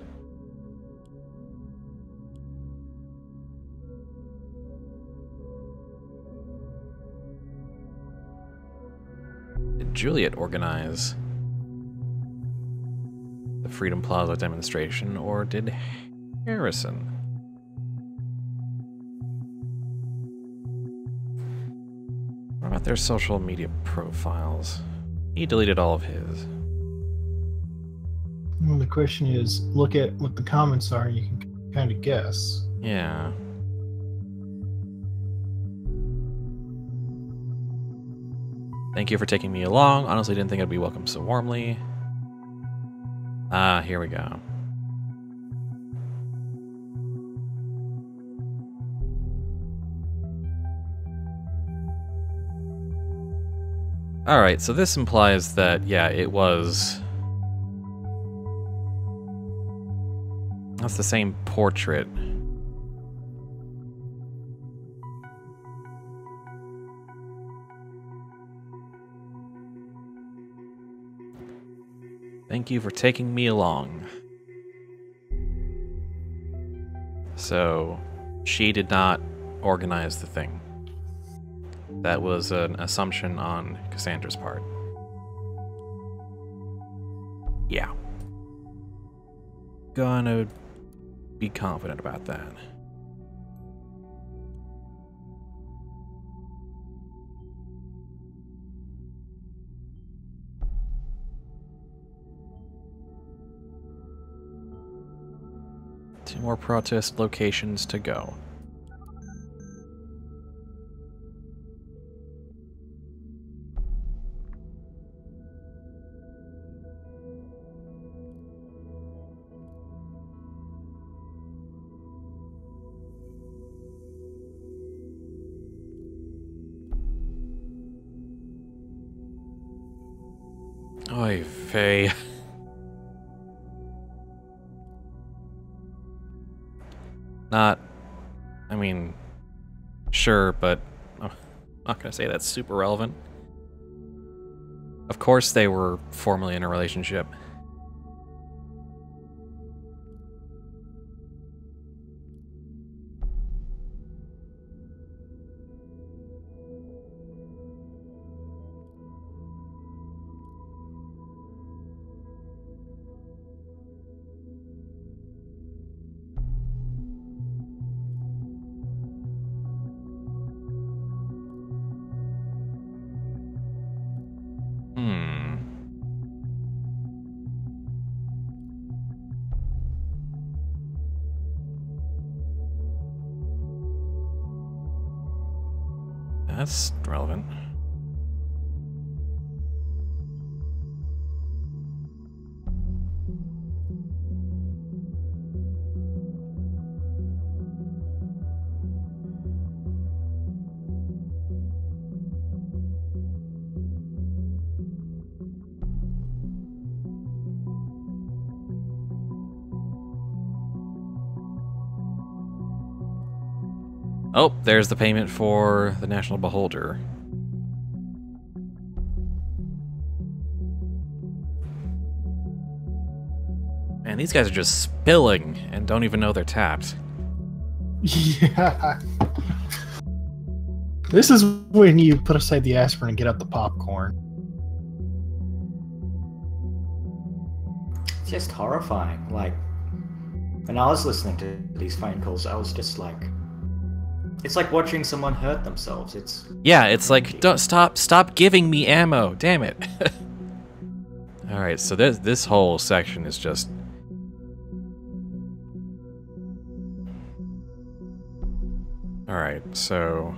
Did Juliet organize the Freedom Plaza demonstration, or did Harrison? What about their social media profiles? He deleted all of his. Well, the question is, look at what the comments are, and you can kind of guess. Yeah. Thank you for taking me along. Honestly, didn't think I'd be welcomed so warmly. Ah, here we go. Alright, so this implies that, yeah, it was... That's the same portrait. Thank you for taking me along. So, she did not organize the thing. That was an assumption on Cassandra's part. Yeah. Gonna be confident about that. Two more protest locations to go. Oy vey. Not, I mean, sure, but I'm not gonna say that's super relevant. Of course they were formerly in a relationship. that's relevant. Oh, there's the payment for the National Beholder. Man, these guys are just spilling and don't even know they're tapped. Yeah. This is when you put aside the aspirin and get out the popcorn. It's just horrifying. Like, when I was listening to these phone calls, I was just like, it's like watching someone hurt themselves. Yeah, it's like, don't stop giving me ammo, damn it. All right, so this whole section is just all right. So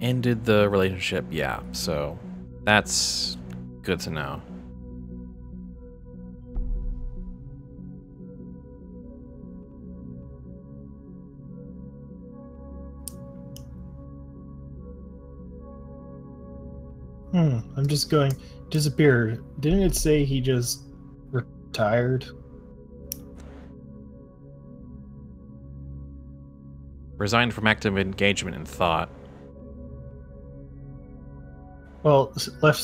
ended the relationship, yeah. So that's good to know. I'm just going. Disappeared. Didn't it say he just retired? Resigned from active engagement in thought. Well, left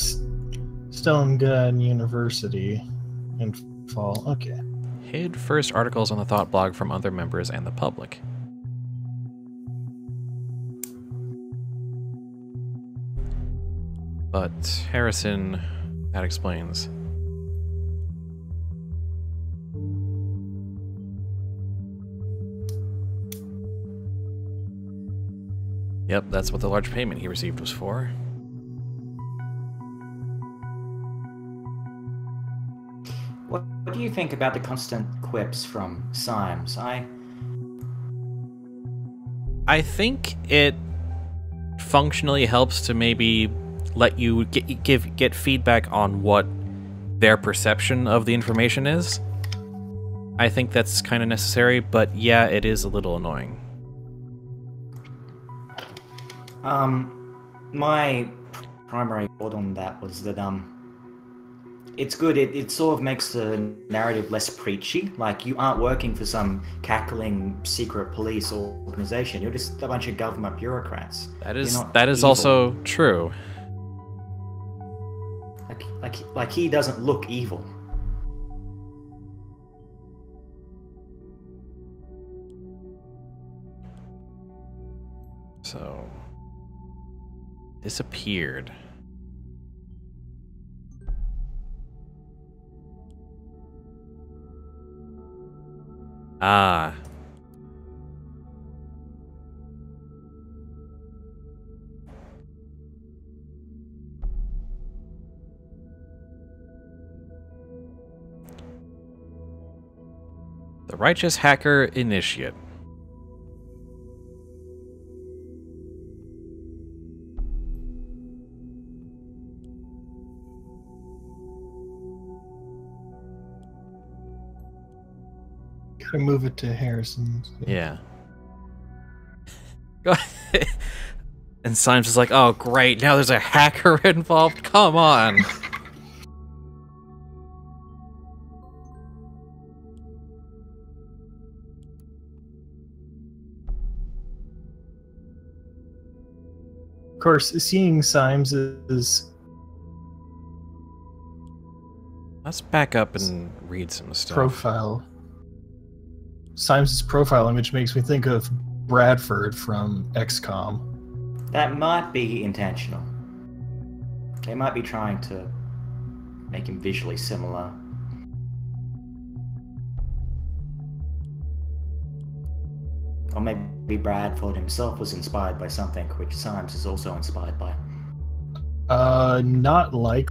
Stellenbosch University in fall. Okay. Hid first articles on the Thought blog from other members and the public. But Harrison, that explains. Yep, that's what the large payment he received was for. What do you think about the constant quips from Symes? I think it functionally helps to maybe let you get feedback on what their perception of the information is. I think that's kind of necessary, but yeah, it is a little annoying. My primary thought on that was that it's good. It sort of makes the narrative less preachy. Like, you aren't working for some cackling secret police organization. You're just a bunch of government bureaucrats. That is evil. also true. Like he doesn't look evil. So, disappeared. Ah. The Righteous Hacker Initiate. Gotta move it to Harrison. Yeah. And Symes is like, oh great, now there's a hacker involved? Come on. Of course, seeing Symes is... Let's back up and read some stuff. profile. Symes' profile image makes me think of Bradford from XCOM. That might be intentional. They might be trying to make him visually similar. Or maybe Bradford himself was inspired by something which Symes is also inspired by. Not like...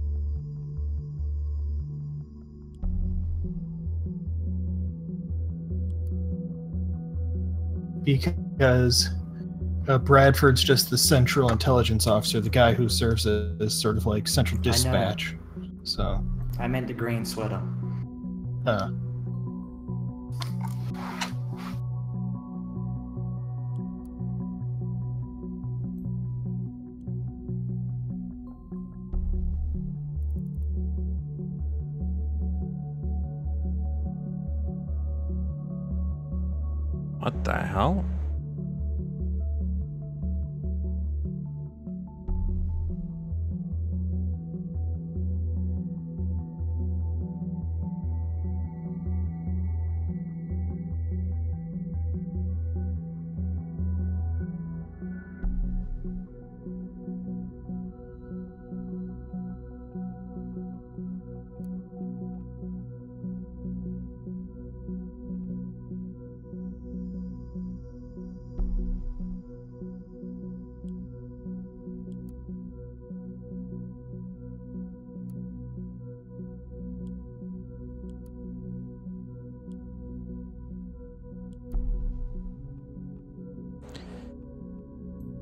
because Bradford's just the central intelligence officer, the guy who serves as sort of like central dispatch. So I meant the green sweater. What the hell?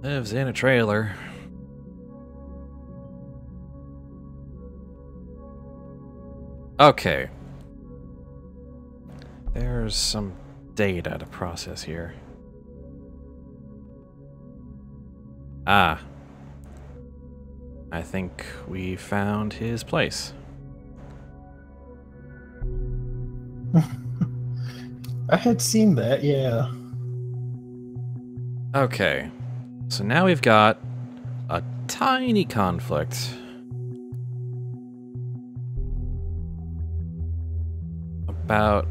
Lives in a trailer. Okay. There's some data to process here. Ah. I think we found his place. I had seen that, yeah. Okay. So now we've got a tiny conflict about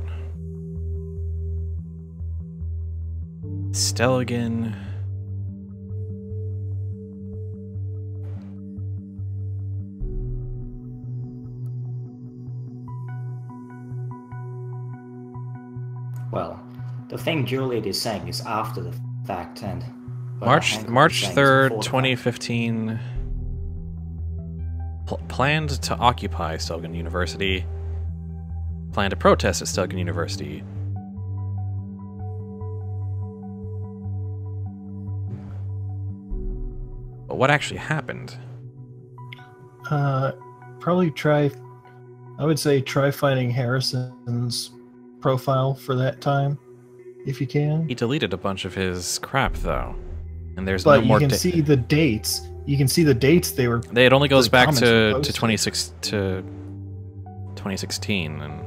Stelligan. Well, the thing Juliet is saying is after the fact, and March 3rd, 2015. Planned to occupy Stelligan University. Planned to protest at Stelligan University. But what actually happened? Probably I would say try finding Harrison's profile for that time, if you can. He deleted a bunch of his crap, though. And there's But no more you can see the dates. You can see the dates they were... It only goes the back comments to were posted. 2016, and...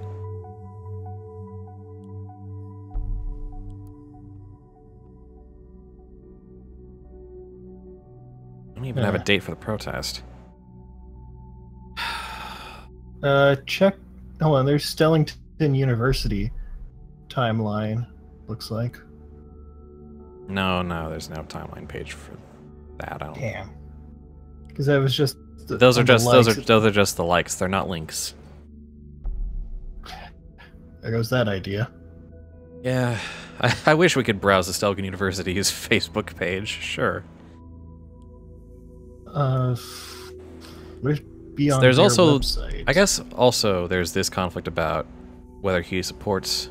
I don't even have a date for the protest. Check... Hold on, there's Stellington University timeline, looks like. No, there's no timeline page for that. I don't. Damn. Because that was just... Those are just the likes. They're not links. There goes that idea. Yeah, I wish we could browse the Stelligan University's Facebook page. Sure. There's also, website. I guess, also there's this conflict about whether he supports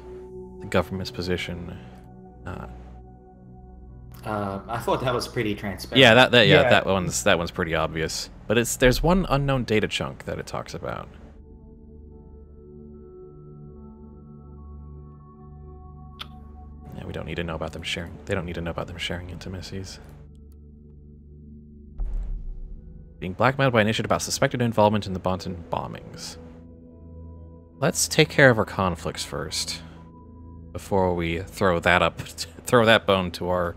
the government's position. I thought that was pretty transparent. Yeah, that one's pretty obvious. But there's one unknown data chunk that it talks about. Yeah, we don't need to know about them sharing. They don't need to know about them sharing intimacies. Being blackmailed by an initiative about suspected involvement in the Bonton bombings. Let's take care of our conflicts first, before we throw that bone to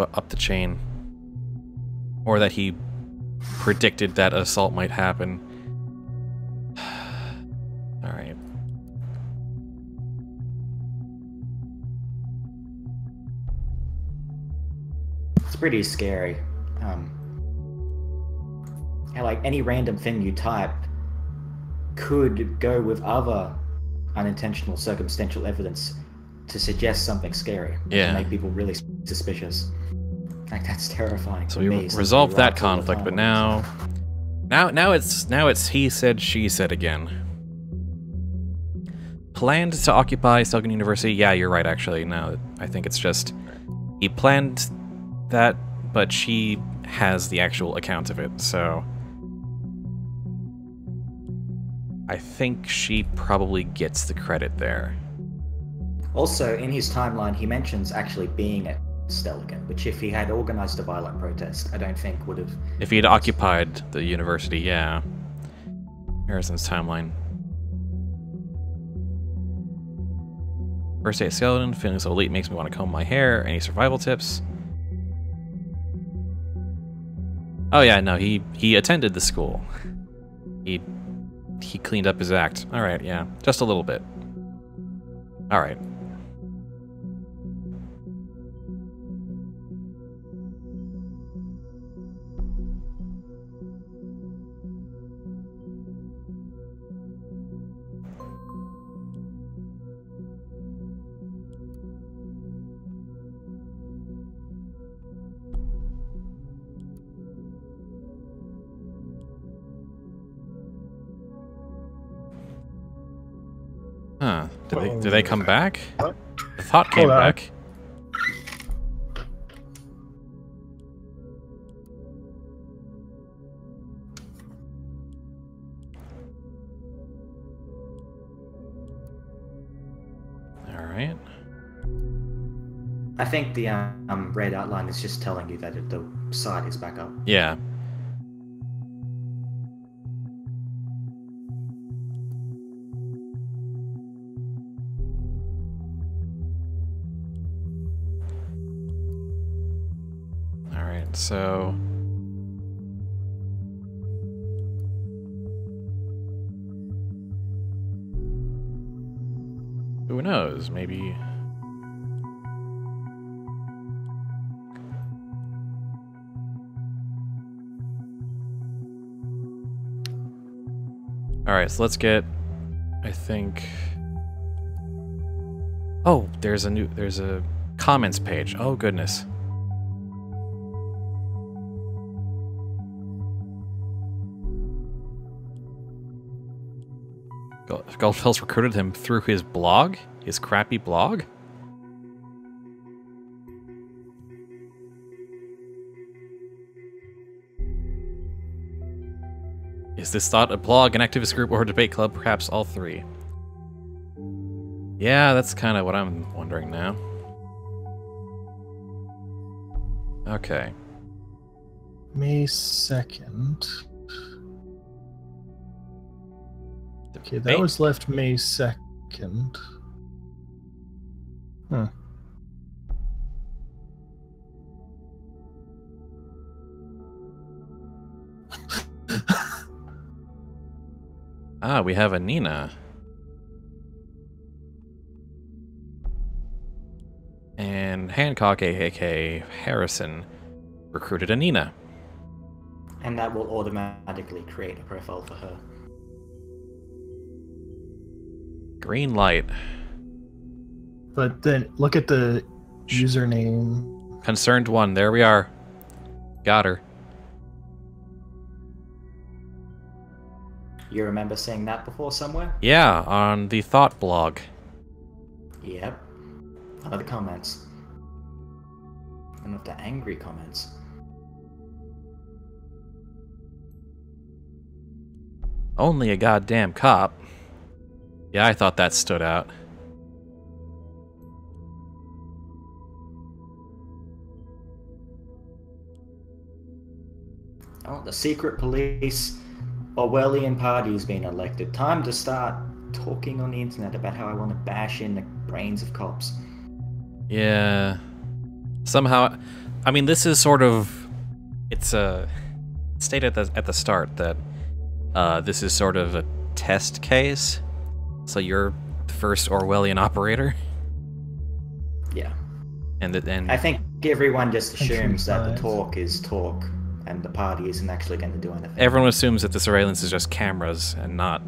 up the chain, or that he predicted that assault might happen. All right. It's pretty scary. Like any random thing you type could go with other unintentional circumstantial evidence to suggest something scary. Yeah. To make people really suspicious. Like, that's terrifying. So for we me, resolved that somebody writes all the conflict, time but about now it's he said, she said again. planned to occupy Selgon University, yeah, you're right, actually. No, I think it's just... He planned that, but she has the actual account of it, so... I think she probably gets the credit there. Also, in his timeline, he mentions actually being at Stelligan, which if he had organized a violent protest, I don't think would have... If he had occupied the university, yeah. Harrison's timeline. First day at Skeleton, feeling so elite makes me want to comb my hair. Any survival tips? Oh yeah, no, he attended the school. He cleaned up his act. Alright, yeah. Just a little bit. Alright. Huh. Did they come back? What? The thought came Hold on. back. Alright. I think the red outline is just telling you that the site is back up. Yeah. Alright, so... Who knows? Maybe... Alright, so let's get... I think... Oh, there's a comments page. Oh, goodness. Goldfell's recruited him through his blog? His crappy blog? Is this thought a blog, an activist group, or a debate club? Perhaps all three. Yeah, that's kind of what I'm wondering now. Okay. May 2nd. Okay, that was left May 2nd. Huh. Ah, we have a Nina. And Hancock, aka Harrison, recruited a Nina. And that will automatically create a profile for her. Green light. But then look at the username. Concerned one. There we are. Got her. You remember seeing that before somewhere? Yeah, on the Thought blog. Yep. One of the comments. One of the angry comments. Only a goddamn cop. Yeah, I thought that stood out. Oh, the secret police. Orwellian party's been elected. Time to start talking on the internet about how I want to bash in the brains of cops. Yeah. Somehow, I mean, this is sort of... It's stated at the start that this is sort of a test case. So you're the first Orwellian operator? Yeah. And I think everyone just assumes that the Nice. talk is talk, and the party isn't actually going to do anything. everyone assumes that the surveillance is just cameras and not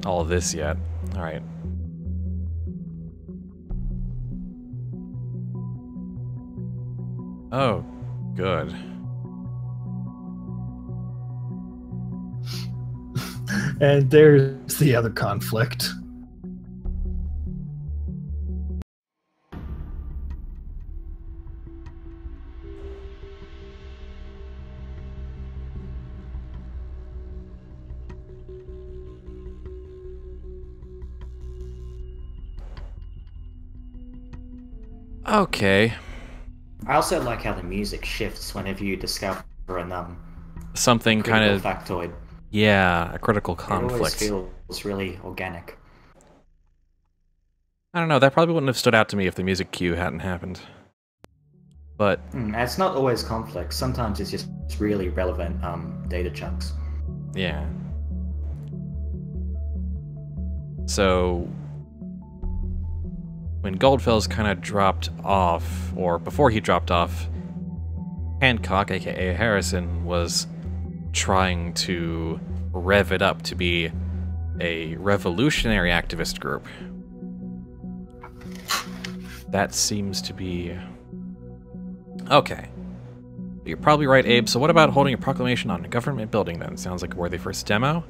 all of this yet. All right. Oh, good. And there's the other conflict. Okay. I also like how the music shifts whenever you discover Something kind of... factoid. Yeah, a critical conflict. It always feels really organic. I don't know, that probably wouldn't have stood out to me if the music cue hadn't happened. But... it's not always conflict. Sometimes it's just really relevant data chunks. Yeah. So... when Goldfell's kind of dropped off, or before he dropped off, Hancock, aka Harrison, was trying to rev it up to be a revolutionary activist group. That seems to be... Okay. You're probably right, Abe. So what about holding a proclamation on a government building, then? Sounds like a worthy first demo.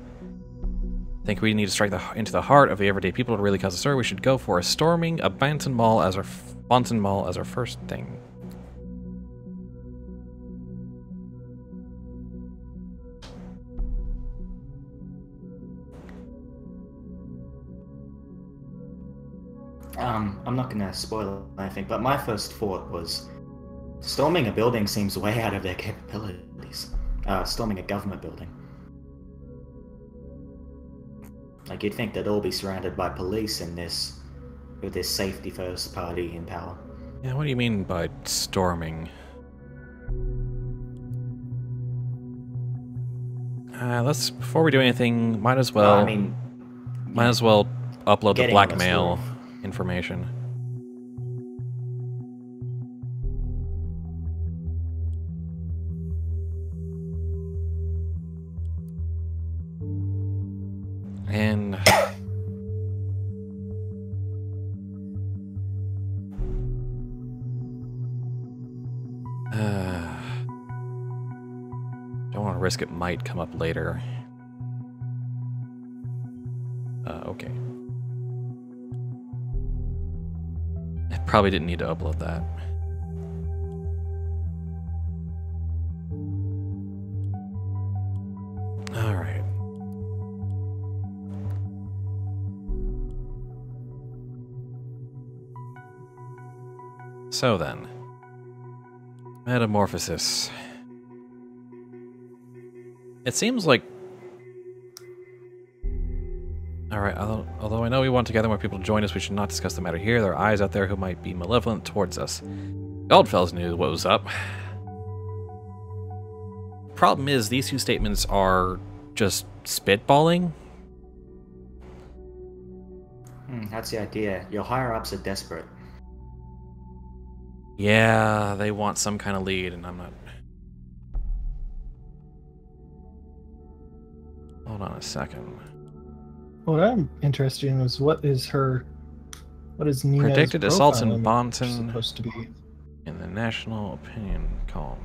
Think we need to strike into the heart of the everyday people to really cause a stir. We should go for storming a Banton Mall as our first thing. I'm not gonna spoil anything, but my first thought was storming a building seems way out of their capabilities. Storming a government building. Like, you'd think they'd all be surrounded by police in this, with this safety first party in power. Yeah, what do you mean by storming? Before we do anything, might as well upload the blackmail information. And don't want to risk it might come up later. Okay. I probably didn't need to upload that. All right. So then, metamorphosis. It seems like... Alright, although I know we want to gather more people to join us, we should not discuss the matter here. There are eyes out there who might be malevolent towards us. Goldfells knew what was up. Problem is, these two statements are just spitballing. That's the idea. Your higher-ups are desperate. Yeah, they want some kind of lead, and I'm not... Hold on a second. What I'm interested in is what is Nina's predicted assaults in profile Banton supposed to be in the national opinion column.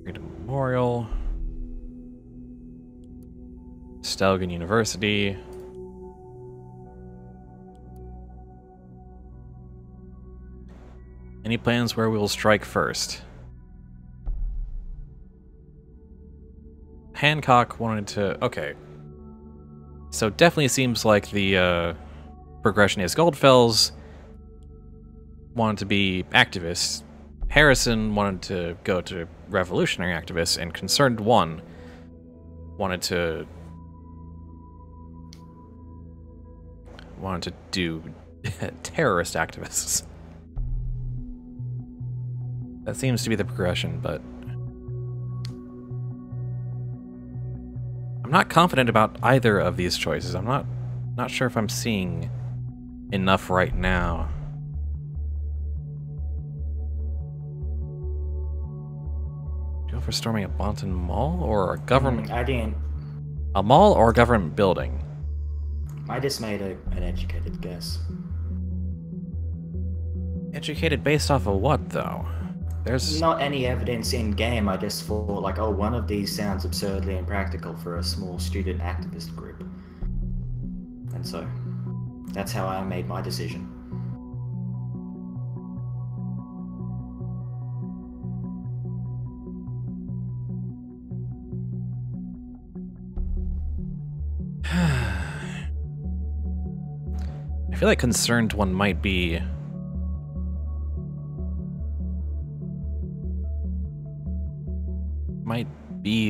Freedom Memorial, Stelgen University. Any plans where we will strike first? Hancock wanted to... Okay. So definitely seems like the progression is Goldfells wanted to be activists. Harrison wanted to go to revolutionary activists, and Concerned One wanted to do terrorist activists. That seems to be the progression, but I'm not confident about either of these choices. I'm not sure if I'm seeing enough right now. Go for storming a Banton mall or a government? I didn't. A mall or a government building? I just made an educated guess. Educated based off of what, though? There's not any evidence in game. I just thought, like, oh, one of these sounds absurdly impractical for a small student activist group. And so, that's how I made my decision. I feel like concerned one might be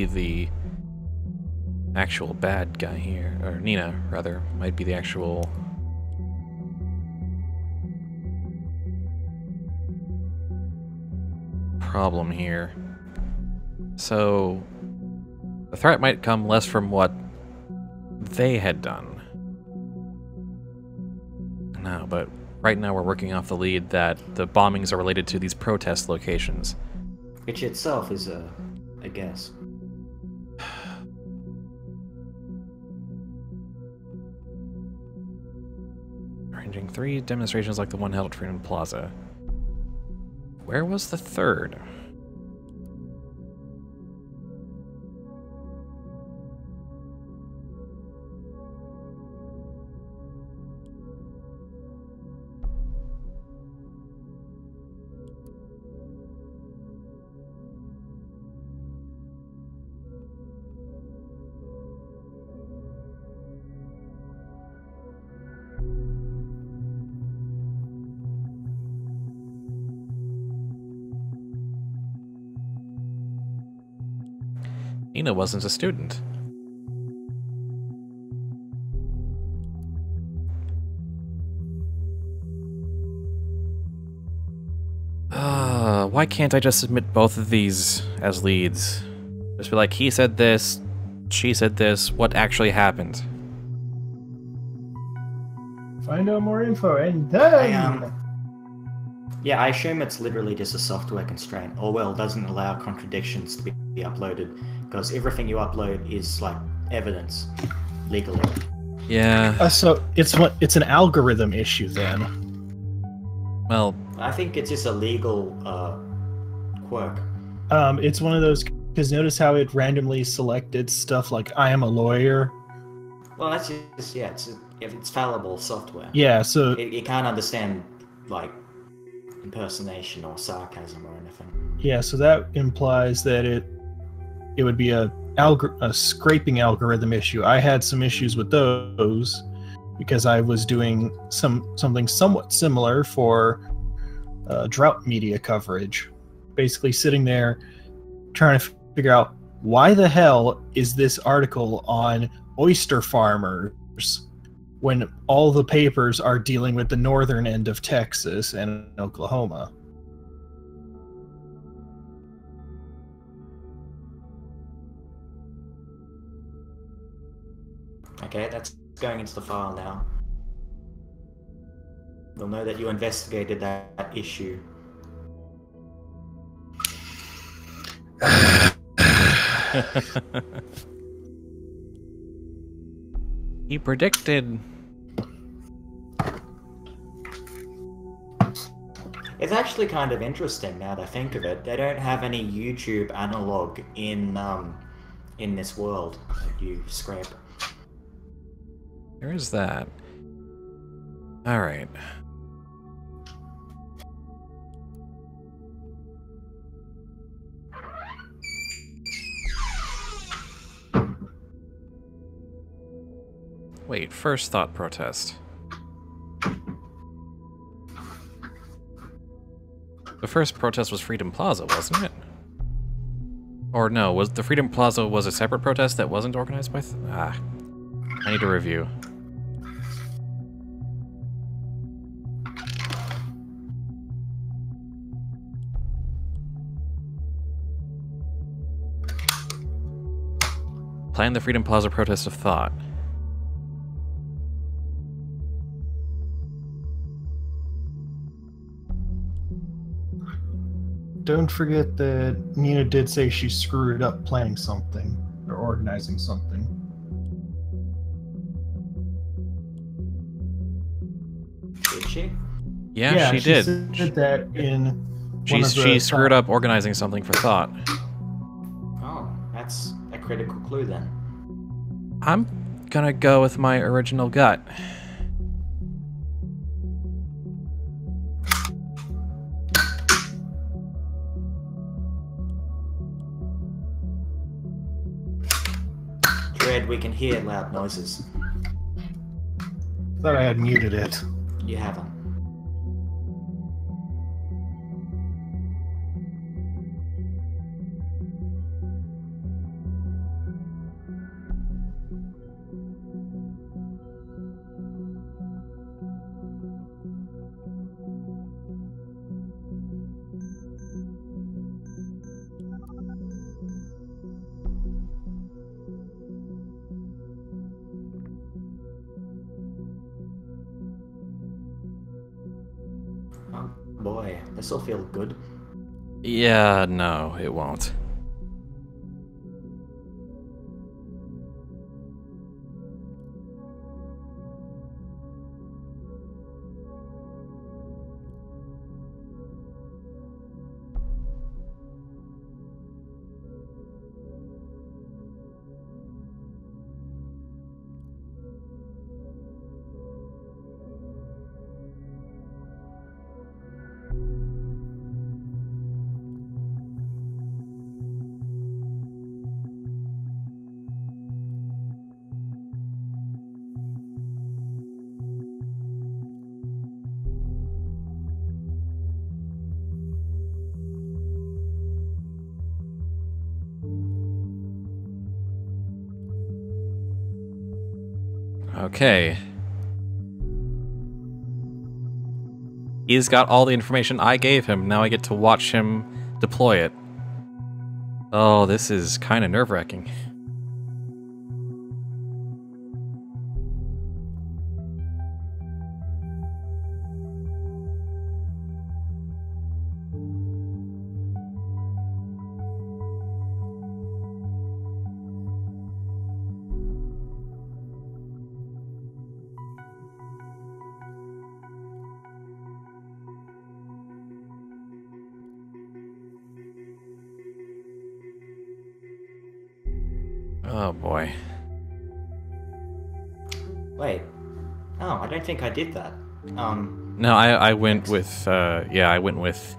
the actual bad guy here, or Nina, rather, might be the actual problem here. So, the threat might come less from what they had done. No, but right now we're working off the lead that the bombings are related to these protest locations. Which itself is a guess. Arranging 3 demonstrations like the one held at Freedom Plaza. Where was the third? Nina wasn't a student. Why can't I just submit both of these as leads? Just be like, he said this, she said this, what actually happened? Find out more info and then... Yeah, I assume it's literally just a software constraint. Orwell doesn't allow contradictions to be uploaded, because everything you upload is, like, evidence, legally. Yeah. So it's an algorithm issue then. Well, I think it's just a legal quirk. It's one of those, because notice how it randomly selected stuff like I am a lawyer. Well, that's just, yeah, it's fallible software. Yeah, so it can't understand, like, impersonation or sarcasm or anything. Yeah, so that implies that it would be a scraping algorithm issue. I had some issues with those because I was doing something somewhat similar for drought media coverage. Basically sitting there trying to figure out why the hell is this article on oyster farmers when all the papers are dealing with the northern end of Texas and Oklahoma. Okay, that's going into the file now. We'll know that you investigated that issue. he predicted... It's actually kind of interesting now that I think of it. They don't have any YouTube analog in this world that you scrape. There is that. Alright. Wait, first thought protest. The first protest was Freedom Plaza, wasn't it? Or no, was the Freedom Plaza was a separate protest that wasn't organized by... I need to review. Plan the Freedom Plaza protest of thought. Don't forget that Nina did say she screwed up planning something or organizing something. Did she? Yeah, she did. Said that in one of the She screwed up organizing something for thought. Oh, that's a critical clue then. I'm gonna go with my original gut. Dread, we can hear loud noises. Thought I had muted it. You haven't. Oh boy, this'll feel good. Yeah, no, it won't. Okay. He's got all the information I gave him. Now I get to watch him deploy it. Oh, this is kind of nerve-wracking. Oh boy. Wait. Oh, I don't think I did that. No, I went with yeah, I went with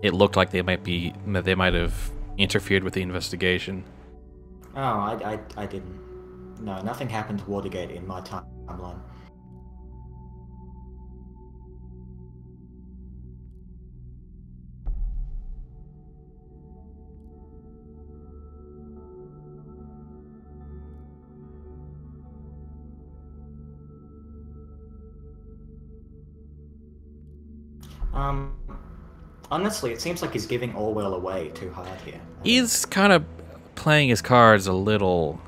it looked like they might have interfered with the investigation. Oh, I didn't. No, nothing happened to Watergate in my timeline. Honestly, it seems like he's giving Orwell away too hard here. He's kind of playing his cards a little.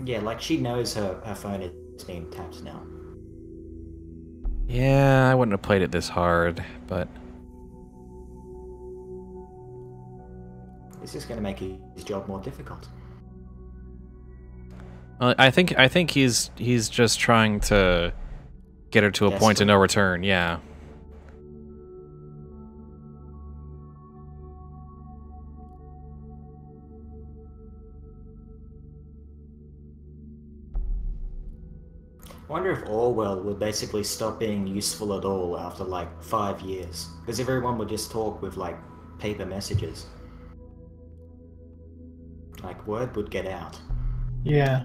Yeah, like she knows her phone is being tapped now. Yeah, I wouldn't have played it this hard, but This is going to make his job more difficult. I think he's just trying to get her to a point of no return. Yeah. I wonder if Orwell would basically stop being useful at all after like 5 years, because everyone would just talk with like paper messages. Like word would get out. Yeah.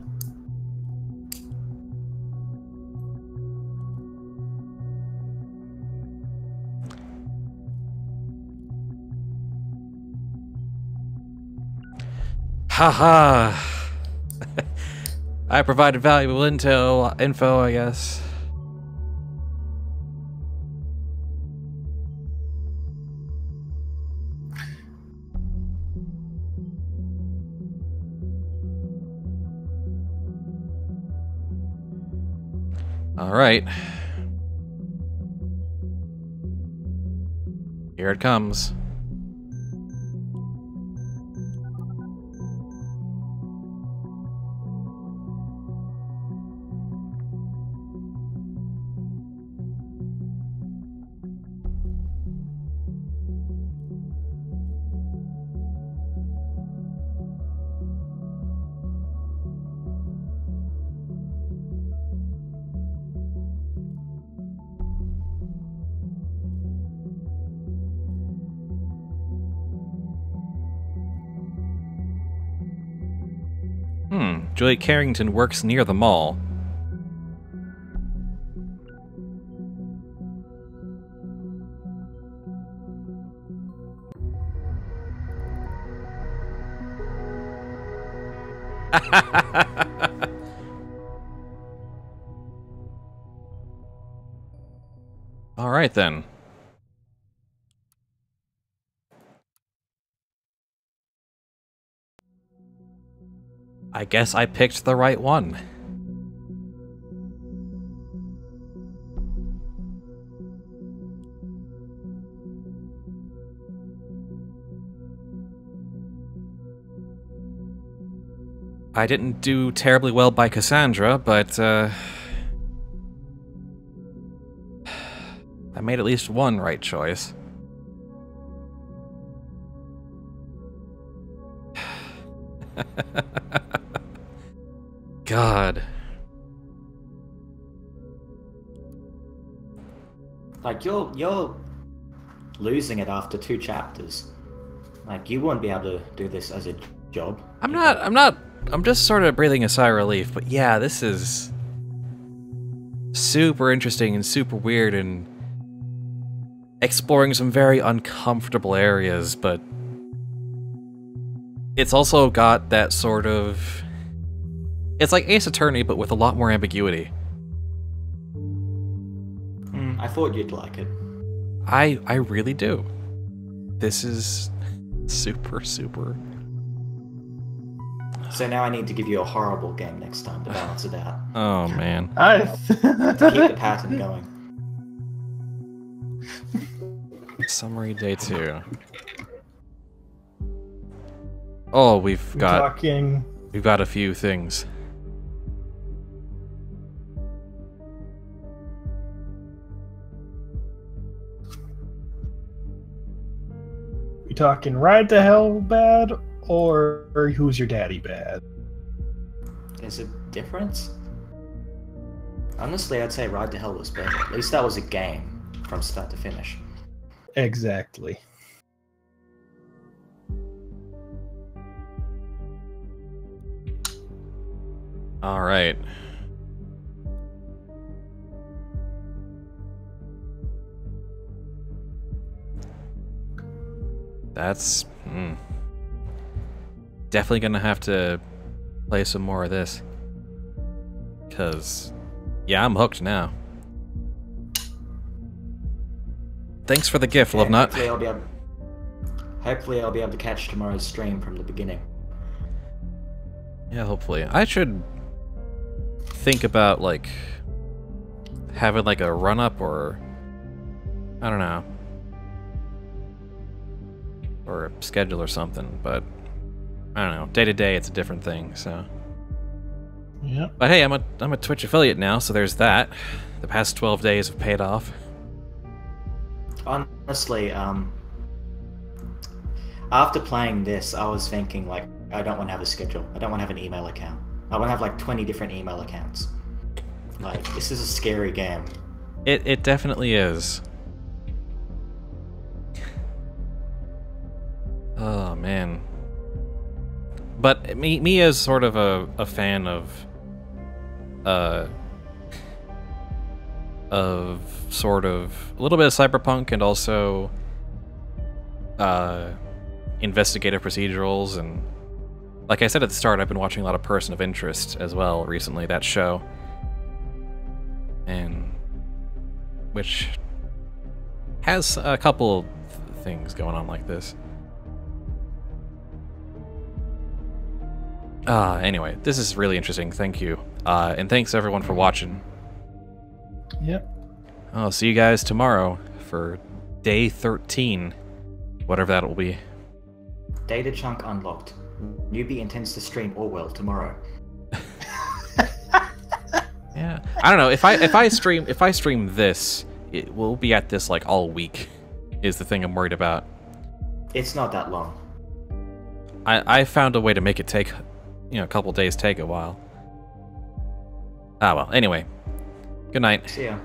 Haha. I provided valuable info, I guess. All right. Here it comes. Julie Carrington works near the mall. All right then. I guess I picked the right one. I didn't do terribly well by Cassandra, but I made at least one right choice. God. Like, you're losing it after 2 chapters. Like, you won't be able to do this as a job. I'm just sort of breathing a sigh of relief, but yeah, this is super interesting and super weird and exploring some very uncomfortable areas, but it's also got that sort of... It's like Ace Attorney, but with a lot more ambiguity. I thought you'd like it. I really do. This is super, super... So now I need to give you a horrible game next time to balance it out. Oh, man. To keep the pattern going. Summary day 2. Oh, we've got a few things. We talking Ride to Hell bad or Who's Your Daddy bad? Is it difference? Honestly, I'd say Ride to Hell was better. At least that was a game from start to finish. Exactly. All right. That's definitely gonna have to play some more of this. 'Cause yeah, I'm hooked now. Thanks for the gift, Yeah, Lovenut. Hopefully I'll be able to catch tomorrow's stream from the beginning. Yeah, hopefully. I should think about, like, having, like, a run-up or... I don't know. Or a schedule or something, but... I don't know. Day to day, it's a different thing, so... Yep. But hey, I'm a Twitch affiliate now, so there's that. The past 12 days have paid off. Honestly, after playing this, I was thinking, like, I don't want to have a schedule. I don't want to have an email account. I want to have, like, 20 different email accounts. Like, this is a scary game. It definitely is. Oh, man. But me as sort of a fan of sort of a little bit of cyberpunk and also investigative procedurals, and like I said at the start, I've been watching a lot of Person of Interest as well recently, that show, and which has a couple things going on like this. Anyway, this is really interesting. Thank you. And thanks everyone for watching. Yep. I'll see you guys tomorrow for day 13. Whatever that will be. Data chunk unlocked. Newbie intends to stream Orwell tomorrow. Yeah. I don't know. If I stream this, it will be at this like all week, is the thing I'm worried about. It's not that long. I found a way to make it take, a couple days, take a while. Ah well, anyway. Good night. See ya.